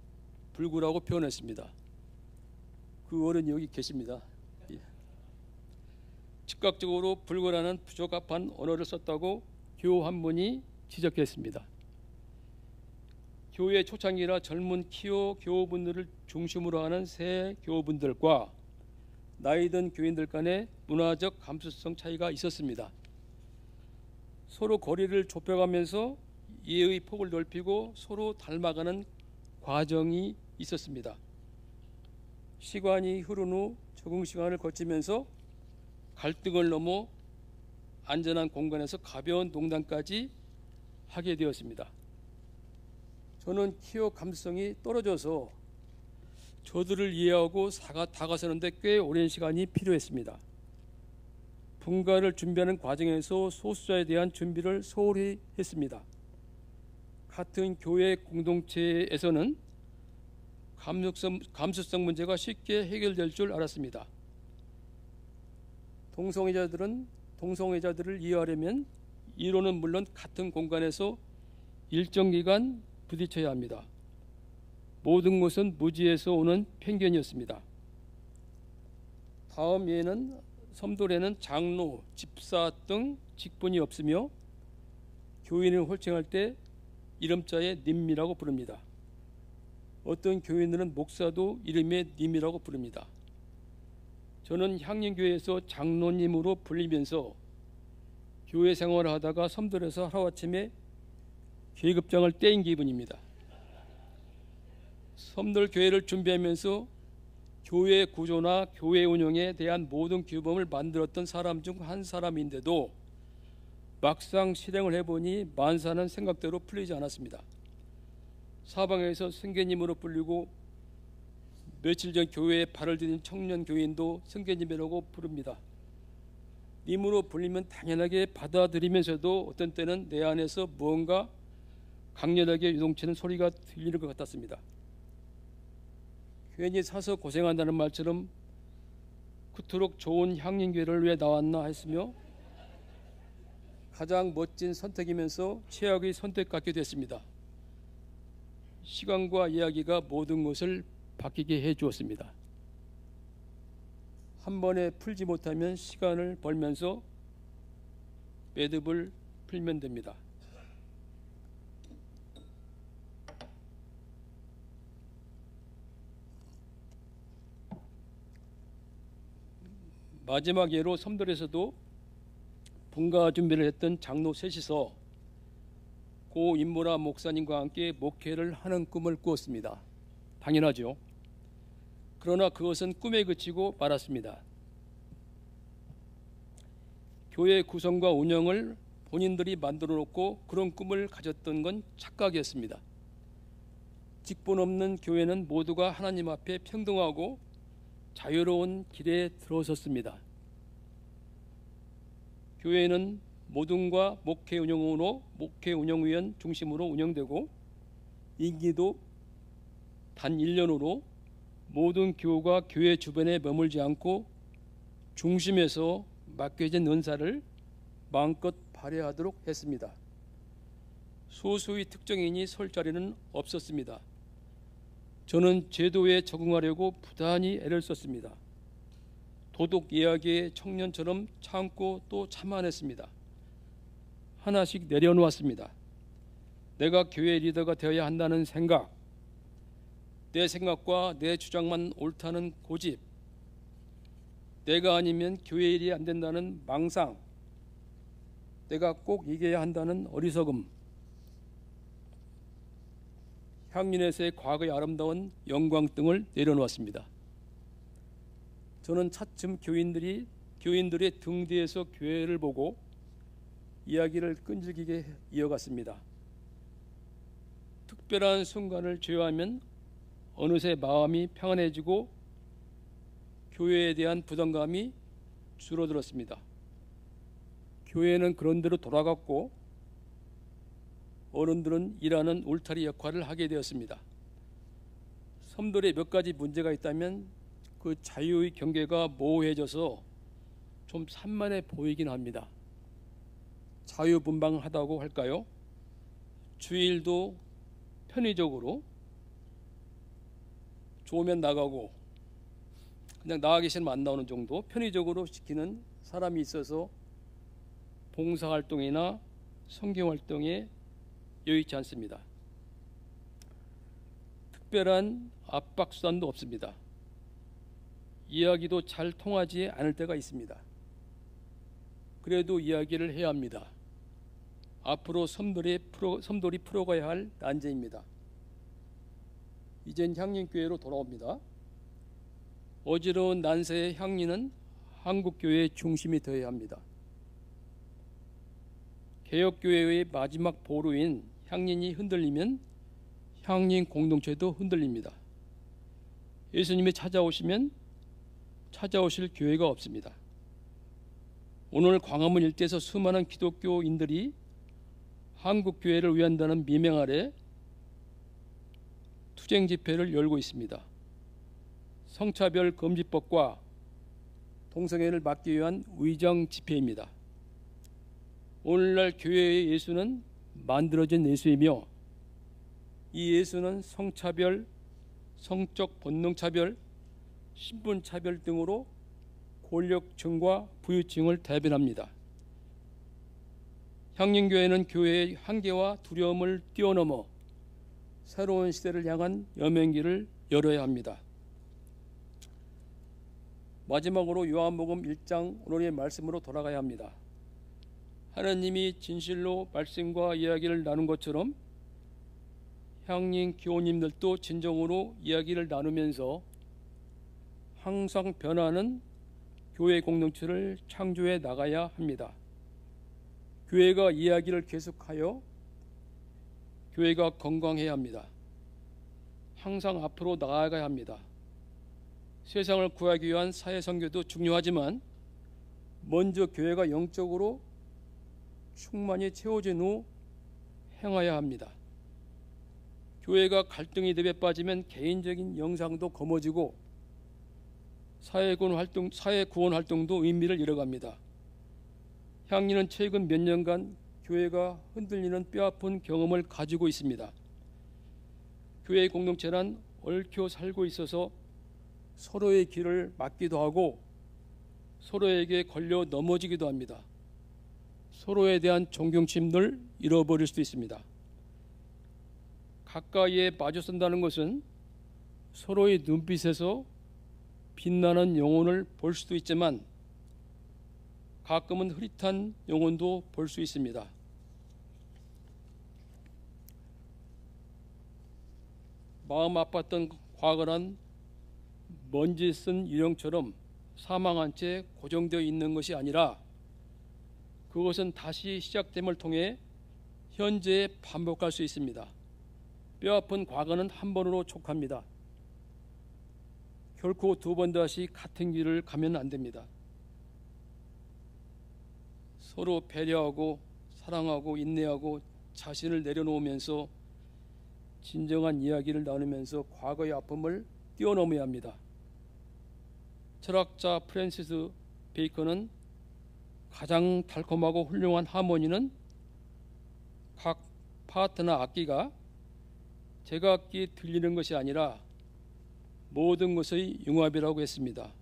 불구라고 표현했습니다. 그 어른이 여기 계십니다. 즉각적으로 불구라는 부적합한 언어를 썼다고 교우 한 분이 지적했습니다. 교회 초창기라 젊은 키오 교우분들을 중심으로 하는 새 교우분들과 나이든 교인들 간의 문화적 감수성 차이가 있었습니다. 서로 거리를 좁혀가면서 이해의 폭을 넓히고 서로 닮아가는 과정이 있었습니다. 시간이 흐른 후 적응 시간을 거치면서 갈등을 넘어 안전한 공간에서 가벼운 농담까지 하게 되었습니다. 저는 키오 감수성이 떨어져서 저들을 이해하고 다가서는데 꽤 오랜 시간이 필요했습니다. 분가를 준비하는 과정에서 소수자에 대한 준비를 소홀히 했습니다. 같은 교회 공동체에서는 감수성 문제가 쉽게 해결될 줄 알았습니다. 동성애자들을 이해하려면 이론은 물론 같은 공간에서 일정 기간 부딪혀야 합니다. 모든 것은 무지에서 오는 편견이었습니다. 다음 예는 섬돌에는 장로, 집사 등 직분이 없으며 교인을 홀칭할 때 이름자에 님이라고 부릅니다. 어떤 교인들은 목사도 이름에 님이라고 부릅니다. 저는 향림교회에서 장로님으로 불리면서 교회 생활을 하다가 섬돌에서 하루아침에 계급장을 떼인 기분입니다. 섬돌 교회를 준비하면서 교회 구조나 교회 운영에 대한 모든 규범을 만들었던 사람 중 한 사람인데도 막상 실행을 해보니 만사는 생각대로 풀리지 않았습니다. 사방에서 선교님으로 불리고 며칠 전 교회에 발을 들인 청년 교인도 성교님이라고 부릅니다. 님으로 불리면 당연하게 받아들이면서도 어떤 때는 내 안에서 무언가 강렬하게 요동치는 소리가 들리는 것 같았습니다. 괜히 사서 고생한다는 말처럼 그토록 좋은 향림교회를 왜 나왔나 했으며 가장 멋진 선택이면서 최악의 선택 같게 됐습니다. 시간과 이야기가 모든 것을 바뀌게 해 주었습니다. 한 번에 풀지 못하면 시간을 벌면서 매듭을 풀면 됩니다. 마지막 예로 섬돌에서도 분가 준비를 했던 장로 셋이서 고 임모라 목사님과 함께 목회를 하는 꿈을 꾸었습니다. 당연하죠. 그러나 그것은 꿈에 그치고 말았습니다. 교회 구성과 운영을 본인들이 만들어 놓고 그런 꿈을 가졌던 건 착각이었습니다. 직분 없는 교회는 모두가 하나님 앞에 평등하고 자유로운 길에 들어섰습니다. 교회는 모든과 목회 운영위원 중심으로 운영되고 임기도 단 1년으로 모든 교우가 교회 주변에 머물지 않고 중심에서 맡겨진 은사를 마음껏 발휘하도록 했습니다. 소수의 특정인이 설 자리는 없었습니다. 저는 제도에 적응하려고 부단히 애를 썼습니다. 도덕 이야기의 청년처럼 참고 또 참아냈습니다. 하나씩 내려놓았습니다. 내가 교회 리더가 되어야 한다는 생각, 내 생각과 내 주장만 옳다는 고집, 내가 아니면 교회 일이 안 된다는 망상, 내가 꼭 이겨야 한다는 어리석음, 향민에서의 과거의 아름다운 영광 등을 내려놓았습니다. 저는 차츰 교인들의 등 뒤에서 교회를 보고 이야기를 끈질기게 이어갔습니다. 특별한 순간을 제외하면 어느새 마음이 평안해지고 교회에 대한 부담감이 줄어들었습니다. 교회는 그런대로 돌아갔고 어른들은 일하는 울타리 역할을 하게 되었습니다. 섬돌에 몇 가지 문제가 있다면 그 자유의 경계가 모호해져서 좀 산만해 보이긴 합니다. 자유분방하다고 할까요? 주일도 편의적으로 좋으면 나가고 그냥 나가기 싫으면 안 나오는 정도 편의적으로 지키는 사람이 있어서 봉사활동이나 성경활동에 여의치 않습니다. 특별한 압박수단도 없습니다. 이야기도 잘 통하지 않을 때가 있습니다. 그래도 이야기를 해야 합니다. 앞으로 섬돌이 풀어가야 할 난제입니다. 이젠 향림교회로 돌아옵니다. 어지러운 난세의 향리는 한국교회의 중심이 되어야 합니다. 개혁교회의 마지막 보루인 향린이 흔들리면 향린 공동체도 흔들립니다. 예수님이 찾아오시면 찾아오실 교회가 없습니다. 오늘 광화문 일대에서 수많은 기독교인들이 한국교회를 위한다는 미명 아래 투쟁 집회를 열고 있습니다. 성차별 금지법과 동성애를 막기 위한 의정 집회입니다. 오늘날 교회의 예수는 만들어진 예수이며 이 예수는 성차별, 성적 본능차별, 신분차별 등으로 권력층과 부유층을 대변합니다. 향림교회는 교회의 한계와 두려움을 뛰어넘어 새로운 시대를 향한 여명길을 열어야 합니다. 마지막으로 요한복음 1장 오늘의 말씀으로 돌아가야 합니다. 하나님이 진실로 말씀과 이야기를 나눈 것처럼 향림 교우님들도 진정으로 이야기를 나누면서 항상 변하는 교회 공동체를 창조해 나가야 합니다. 교회가 이야기를 계속하여 교회가 건강해야 합니다. 항상 앞으로 나아가야 합니다. 세상을 구하기 위한 사회 선교도 중요하지만 먼저 교회가 영적으로 충만히 채워진 후 행해야 합니다. 교회가 갈등이 늪에 빠지면 개인적인 영상도 거머쥐고 사회 구원 활동도 의미를 잃어갑니다. 향리는 최근 몇 년간 교회가 흔들리는 뼈아픈 경험을 가지고 있습니다. 교회 공동체란 얽혀 살고 있어서 서로의 길을 막기도 하고 서로에게 걸려 넘어지기도 합니다. 서로에 대한 존경심을 잃어버릴 수도 있습니다. 가까이에 마주선다는 것은 서로의 눈빛에서 빛나는 영혼을 볼 수도 있지만 가끔은 흐릿한 영혼도 볼 수 있습니다. 마음 아팠던 과거란 먼지 쓴 유령처럼 사망한 채 고정되어 있는 것이 아니라 그것은 다시 시작됨을 통해 현재에 반복할 수 있습니다. 뼈아픈 과거는 한 번으로 촉합니다. 결코 두 번 다시 같은 길을 가면 안 됩니다. 서로 배려하고 사랑하고 인내하고 자신을 내려놓으면서 진정한 이야기를 나누면서 과거의 아픔을 뛰어넘어야 합니다. 철학자 프랜시스 베이컨은 가장 달콤하고 훌륭한 하모니는 각 파트너 악기가 제각기 들리는 것이 아니라 모든 것의 융합이라고 했습니다.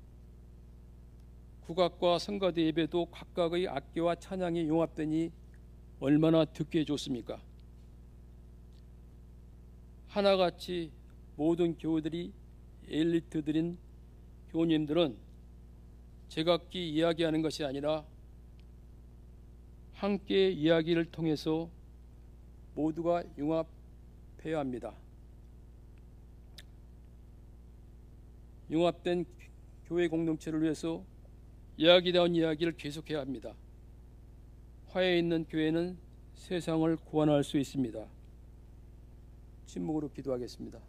국악과 성가대 예배도 각각의 악기와 찬양이 융합되니 얼마나 듣기에 좋습니까? 하나같이 모든 교우들이 엘리트들인 교우님들은 제각기 이야기하는 것이 아니라 함께 이야기를 통해서 모두가 융합해야 합니다. 융합된 교회 공동체를 위해서 이야기다운 이야기를 계속해야 합니다. 화해 있는 교회는 세상을 구원할 수 있습니다. 침묵으로 기도하겠습니다.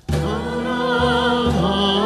나라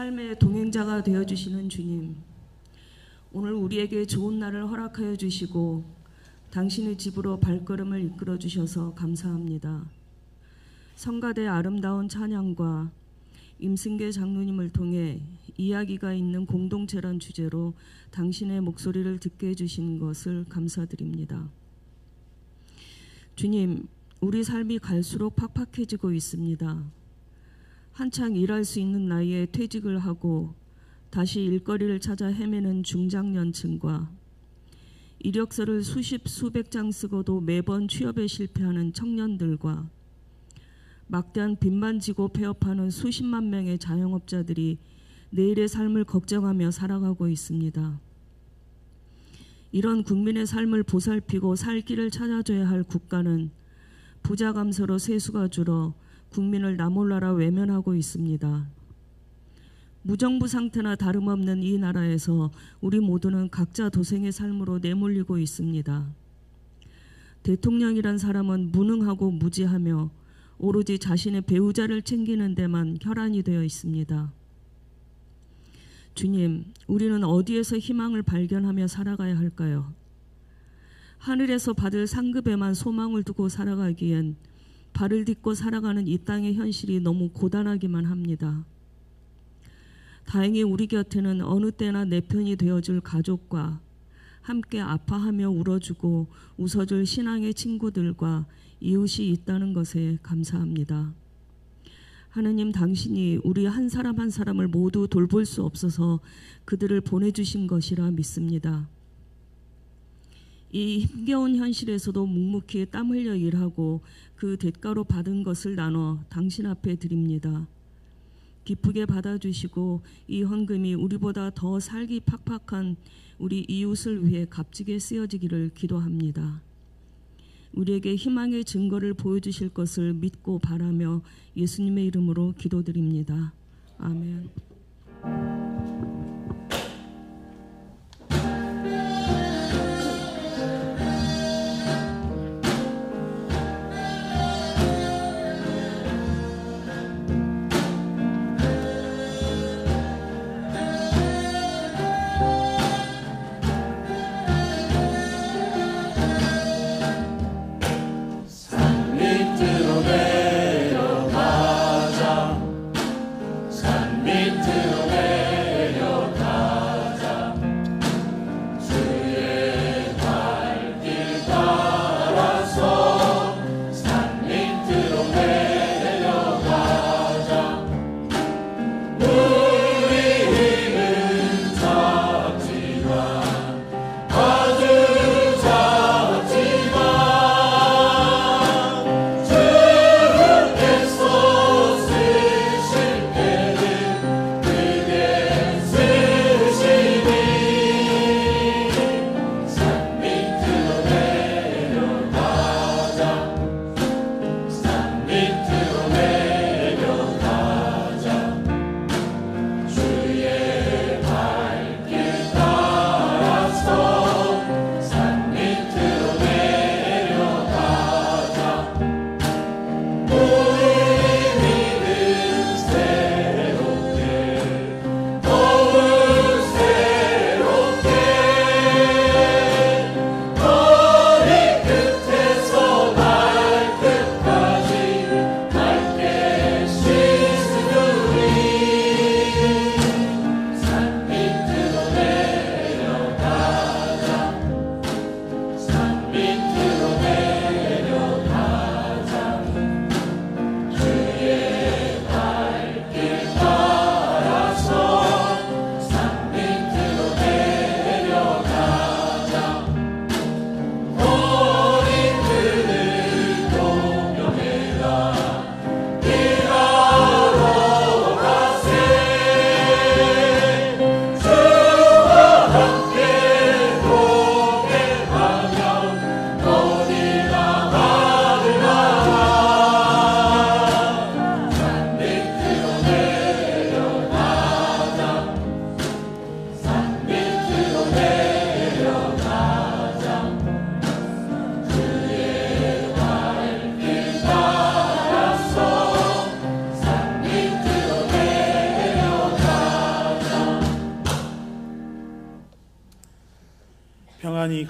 삶의 동행자가 되어주시는 주님, 오늘 우리에게 좋은 날을 허락하여 주시고 당신의 집으로 발걸음을 이끌어 주셔서 감사합니다. 성가대 아름다운 찬양과 임승계 장로님을 통해 이야기가 있는 공동체란 주제로 당신의 목소리를 듣게 해주신 것을 감사드립니다. 주님, 우리 삶이 갈수록 팍팍해지고 있습니다. 한창 일할 수 있는 나이에 퇴직을 하고 다시 일거리를 찾아 헤매는 중장년층과 이력서를 수십 수백 장 쓰고도 매번 취업에 실패하는 청년들과 막대한 빚만 지고 폐업하는 수십만 명의 자영업자들이 내일의 삶을 걱정하며 살아가고 있습니다. 이런 국민의 삶을 보살피고 살 길을 찾아줘야 할 국가는 부자 감소로 세수가 줄어 국민을 나몰라라 외면하고 있습니다. 무정부 상태나 다름없는 이 나라에서 우리 모두는 각자 도생의 삶으로 내몰리고 있습니다. 대통령이란 사람은 무능하고 무지하며 오로지 자신의 배우자를 챙기는 데만 혈안이 되어 있습니다. 주님, 우리는 어디에서 희망을 발견하며 살아가야 할까요? 하늘에서 받을 상급에만 소망을 두고 살아가기엔 발을 딛고 살아가는 이 땅의 현실이 너무 고단하기만 합니다. 다행히 우리 곁에는 어느 때나 내 편이 되어줄 가족과 함께 아파하며 울어주고 웃어줄 신앙의 친구들과 이웃이 있다는 것에 감사합니다. 하나님, 당신이 우리 한 사람 한 사람을 모두 돌볼 수 없어서 그들을 보내주신 것이라 믿습니다. 이 힘겨운 현실에서도 묵묵히 땀 흘려 일하고 그 대가로 받은 것을 나눠 당신 앞에 드립니다. 기쁘게 받아주시고 이 헌금이 우리보다 더 살기 팍팍한 우리 이웃을 위해 값지게 쓰여지기를 기도합니다. 우리에게 희망의 증거를 보여주실 것을 믿고 바라며 예수님의 이름으로 기도드립니다. 아멘. 산 밑으로 내려가자.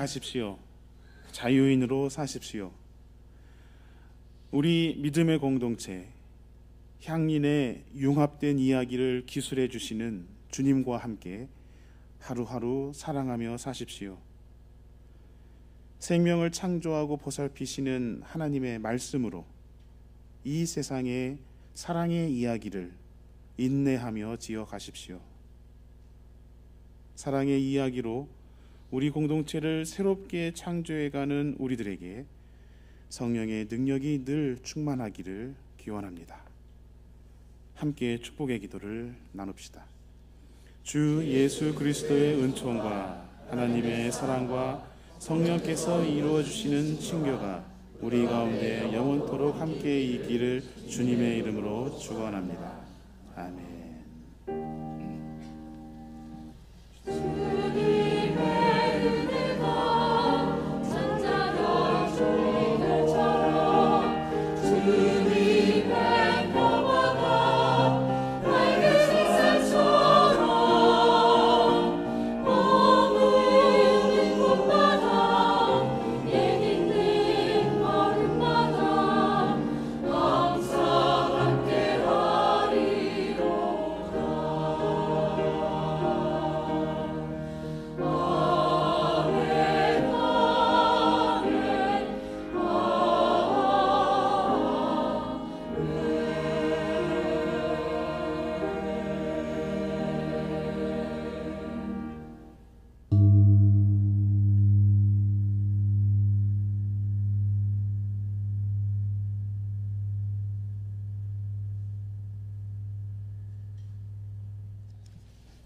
가십시오. 자유인으로 사십시오. 우리 믿음의 공동체, 향린의 융합된 이야기를 기술해 주시는 주님과 함께 하루하루 사랑하며 사십시오. 생명을 창조하고 보살피시는 하나님의 말씀으로 이 세상의 사랑의 이야기를 인내하며 지어가십시오. 사랑의 이야기로 우리 공동체를 새롭게 창조해가는 우리들에게 성령의 능력이 늘 충만하기를 기원합니다. 함께 축복의 기도를 나눕시다. 주 예수 그리스도의 은총과 하나님의 사랑과 성령께서 이루어 주시는 친교가 우리 가운데 영원토록 함께 있기를 주님의 이름으로 축원합니다. 아멘.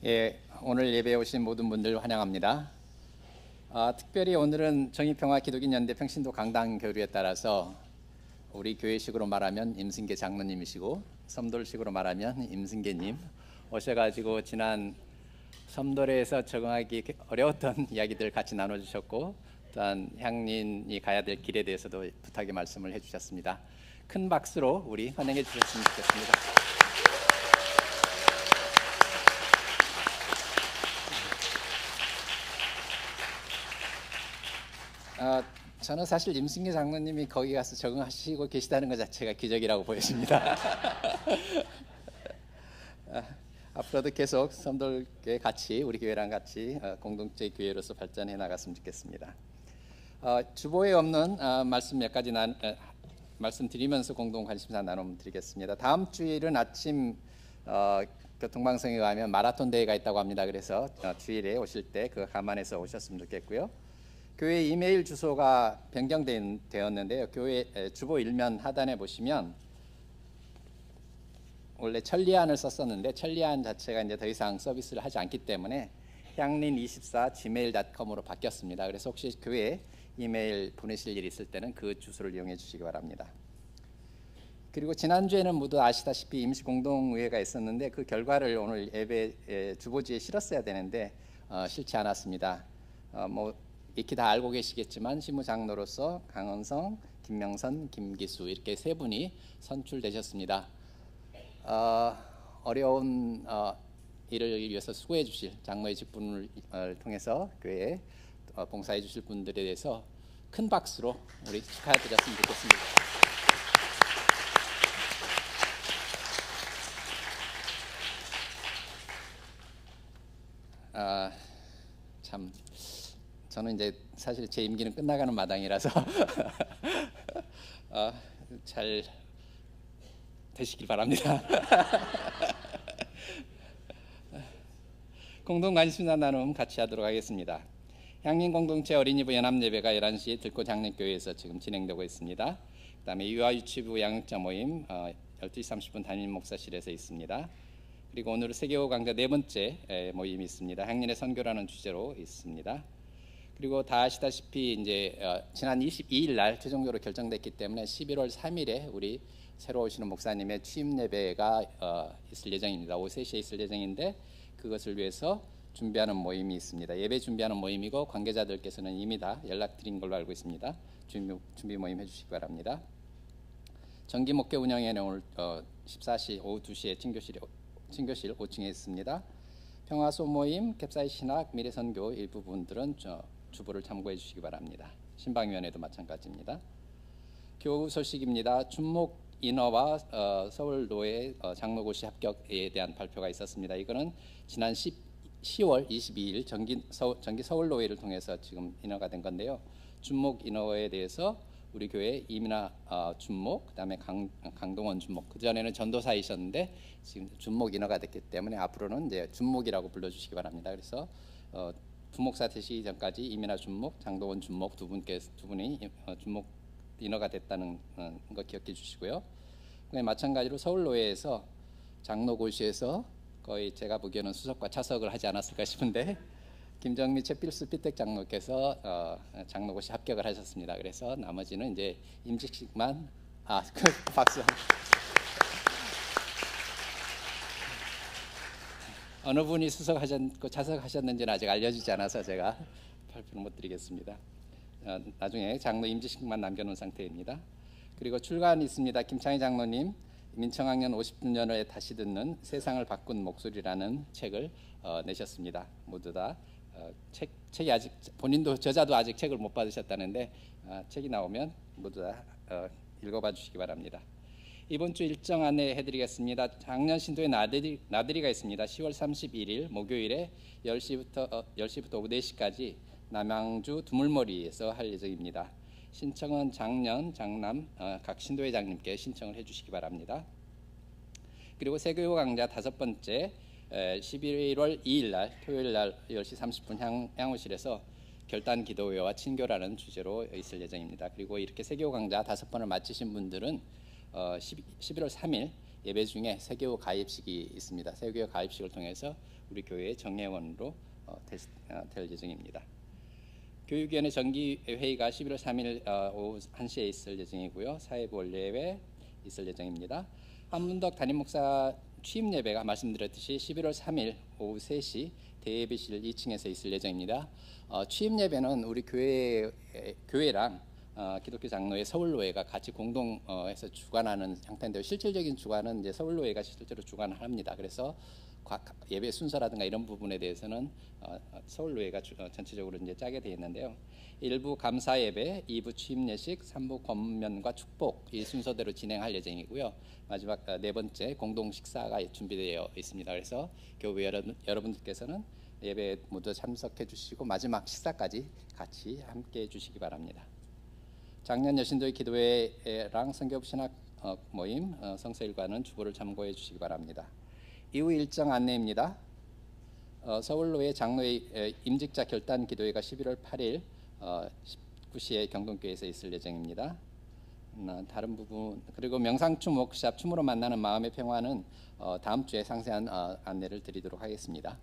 예, 오늘 예배에 오신 모든 분들 환영합니다. 특별히 오늘은 정의평화 기독인연대 평신도 강당 교류에 따라서 우리 교회식으로 말하면 임승계 장로님이시고 섬돌식으로 말하면 임승계님 오셔가지고 지난 섬돌에서 적응하기 어려웠던 이야기들 같이 나눠주셨고 또한 향린이 가야 될 길에 대해서도 부탁의 말씀을 해주셨습니다. 큰 박수로 우리 환영해 주셨으면 좋겠습니다. 저는 사실 임승계 장로님이 거기 가서 적응하시고 계시다는 것 자체가 기적이라고 보여집니다. 앞으로도 계속 섬돌교회 같이 우리 교회랑 같이 공동체 교회로서 발전해 나갔으면 좋겠습니다. 주보에 없는 말씀 몇 가지 말씀드리면서 공동 관심사 나눔 드리겠습니다. 다음 주일은 아침 교통방송에 의하면 마라톤 대회가 있다고 합니다. 그래서 주일에 오실 때 그거 감안해서 오셨으면 좋겠고요. 교회 이메일 주소가 변경되었는데요. 교회 주보 일면 하단에 보시면 원래 천리안을 썼었는데 천리안 자체가 이제 더 이상 서비스를 하지 않기 때문에 향린24gmail.com으로 바뀌었습니다. 그래서 혹시 교회 이메일 보내실 일이 있을 때는 그 주소를 이용해 주시기 바랍니다. 그리고 지난주에는 모두 아시다시피 임시공동의회가 있었는데 그 결과를 오늘 예배 주보지에 실었어야 되는데 실지 않았습니다. 익히 다 알고 계시겠지만 시무장로로서 강은성, 김명선, 김기수 이렇게 세 분이 선출되셨습니다. 어려운 일을 위해서 수고해 주실 장로의 직분을 통해서 교회에 봉사해 주실 분들에 대해서 큰 박수로 우리 축하드렸으면 좋겠습니다. 참 저는 이제 사실 제 임기는 끝나가는 마당이라서 잘 되시길 바랍니다. 공동 관심사 나눔 같이 하도록 하겠습니다. 향린 공동체 어린이부 연합예배가 11시에 들꽃 향림교회에서 지금 진행되고 있습니다. 그다음에 유아 유치부 양육자 모임 12시 30분 담임 목사실에서 있습니다. 그리고 오늘 세계호 강좌 네 번째 모임이 있습니다. 향린의 선교라는 주제로 있습니다. 그리고 다 아시다시피 이제 지난 22일 날 최종적으로 결정됐기 때문에 11월 3일에 우리 새로 오시는 목사님의 취임 예배가 있을 예정입니다. 오후 3시에 있을 예정인데 그것을 위해서 준비하는 모임이 있습니다. 예배 준비하는 모임이고 관계자들께서는 이미 다 연락드린 걸로 알고 있습니다. 준비 모임 해주시기 바랍니다. 정기 목회 운영회는 오늘 14시 오후 2시에 친교실 5층에 있습니다. 평화소 모임, 캡사이 신학, 미래선교 일부 분들은 주보를 참고해 주시기 바랍니다. 신방위원회도 마찬가지입니다. 교우 소식입니다. 준목 인허와 서울노회 장로고시 합격에 대한 발표가 있었습니다. 이거는 지난 10월 22일 정기 서울노회를 통해서 지금 인허가 된 건데요. 준목 인허에 대해서 우리 교회 이민아 준목, 그다음에 강동원 준목. 그 전에는 전도사이셨는데 지금 준목 인허가 됐기 때문에 앞으로는 이제 준목이라고 불러주시기 바랍니다. 그래서 부목사 되시기 전까지 이민아 준목, 장동원 준목 두 분이 준목 인허가 됐다는 거 기억해 주시고요. 마찬가지로 서울노회에서 장로고시에서 거의 제가 보기에는 수석과 차석을 하지 않았을까 싶은데 김정미 최필수 피택 장로께서 장로고시 합격을 하셨습니다. 그래서 나머지는 이제 임직식만 박수. 어느 분이 수석하셨고 차석하셨는지는 아직 알려지지 않아서 제가 발표를 못 드리겠습니다. 나중에 장로 임직식만 남겨놓은 상태입니다. 그리고 출간이 있습니다. 김창희 장로님 민청학년 50주년을 다시 듣는 세상을 바꾼 목소리라는 책을 내셨습니다. 모두 다 책이 아직 본인도 저자도 아직 책을 못 받으셨다는데 책이 나오면 모두 다 읽어봐 주시기 바랍니다. 이번 주 일정 안내해드리겠습니다. 작년 신도에 나들이가 있습니다. 10월 31일 목요일에 10시부터 오후 4시까지 남양주 두물머리에서 할 예정입니다. 신청은 장년, 장남 각 신도회장님께 신청을 해주시기 바랍니다. 그리고 세교육 강좌 5번째 11월 2일 날 토요일 날 10시 30분 향후실에서 결단 기도회와 친교라는 주제로 있을 예정입니다. 그리고 이렇게 세교육 강좌 5번을 마치신 분들은 11월 3일 예배 중에 세교육 가입식이 있습니다. 세교육 가입식을 통해서 우리 교회의 정예원으로 될 예정입니다. 교육위원회 정기회의가 11월 3일 오후 1시에 있을 예정이고요. 사회부 원례회 있을 예정입니다. 한문덕 담임목사 취임 예배가 말씀드렸듯이 11월 3일 오후 3시 대예배실 2층에서 있을 예정입니다. 취임 예배는 우리 교회랑 기독교 장로회 서울노회가 같이 공동해서 주관하는 형태인데요. 실질적인 주관은 이제 서울노회가 실제로 주관을 합니다. 그래서 예배 순서라든가 이런 부분에 대해서는 서울노회가 전체적으로 이제 짜게 되어 있는데요. 1부 감사 예배, 2부 취임 예식, 3부 권면과 축복 이 순서대로 진행할 예정이고요. 마지막 4번째 공동 식사가 준비되어 있습니다. 그래서 교회 여러분들께서는 예배 모두 참석해 주시고 마지막 식사까지 같이 함께 해 주시기 바랍니다. 작년 여신도의 기도회랑 성교 신학 모임 성서일과는 주보를 참고해 주시기 바랍니다. 이후 일정 안내입니다. 서울노회 장로회 임직자 결단 기도회가 11월 8일 19시에 경동교회에서 있을 예정입니다. 다른 부분 그리고 명상춤 워크샵 춤으로 만나는 마음의 평화는 다음 주에 상세한 안내를 드리도록 하겠습니다.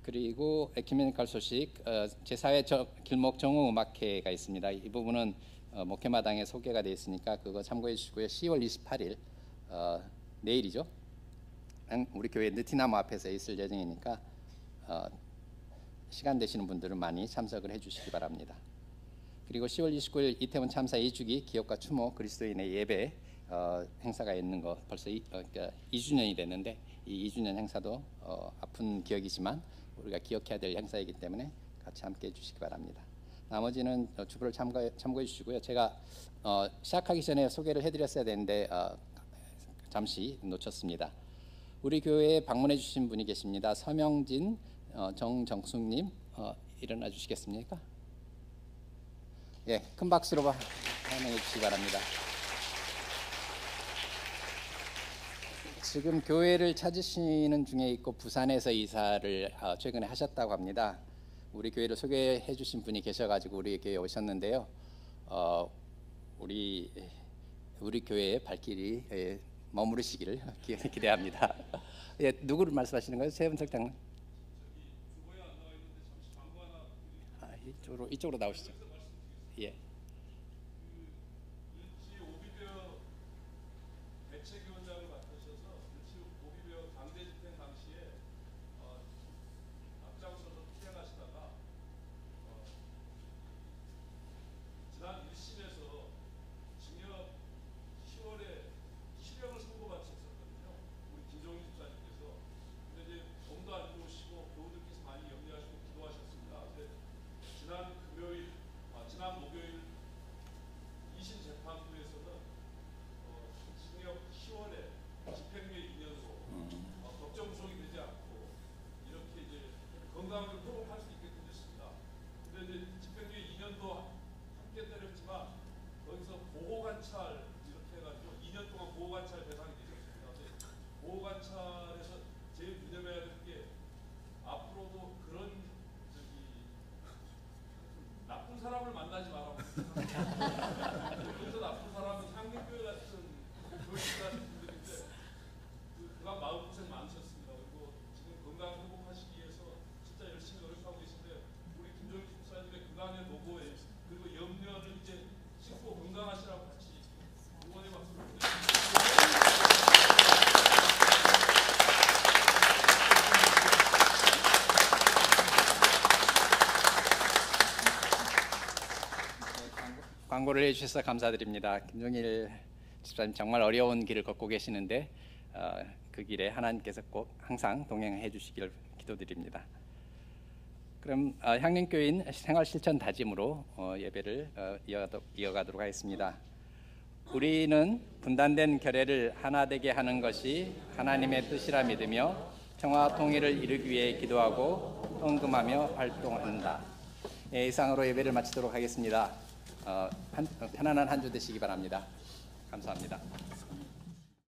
그리고 에큐메니컬 소식 제4회 길목 정오음악회가 있습니다. 이 부분은 목회마당에 소개가 되어 있으니까 그거 참고해 주시고요. 10월 28일 내일이죠. 우리 교회 느티나무 앞에서 있을 예정이니까 시간 되시는 분들은 많이 참석을 해주시기 바랍니다. 그리고 10월 29일 이태원 참사 2주기 기억과 추모 그리스도인의 예배 행사가 있는 거 벌써 2주년이 됐는데 이 2주년 행사도 아픈 기억이지만 우리가 기억해야 될 행사이기 때문에 같이 함께 해주시기 바랍니다. 나머지는 주보를 참고해 주시고요. 제가 시작하기 전에 소개를 해드렸어야 되는데 잠시 놓쳤습니다. 우리 교회에 방문해 주신 분이 계십니다. 서명진, 정정숙님 일어나 주시겠습니까? 예, 큰 박수로 환영해 주시기 바랍니다. 지금 교회를 찾으시는 중에 있고 부산에서 이사를 최근에 하셨다고 합니다. 우리 교회를 소개해 주신 분이 계셔가지고 우리 교회에 오셨는데요. 우리 교회의 발길이 머무르시기를 기대합니다. 예, 누구를 말씀하시는 거예요? 최은석 장로. 이쪽으로 나오시죠. 예. 광고를 해주셔서 감사드립니다. 김종일 집사님 정말 어려운 길을 걷고 계시는데 그 길에 하나님께서 꼭 항상 동행해 주시길 기도드립니다. 그럼 향림교인 생활실천 다짐으로 예배를 이어가도록 하겠습니다. 우리는 분단된 결례를 하나 되게 하는 것이 하나님의 뜻이라 믿으며 평화 통일을 이루기 위해 기도하고 헌금하며 활동한다. 이상으로 예배를 마치도록 하겠습니다. 편안한 한 주 되시기 바랍니다. 감사합니다.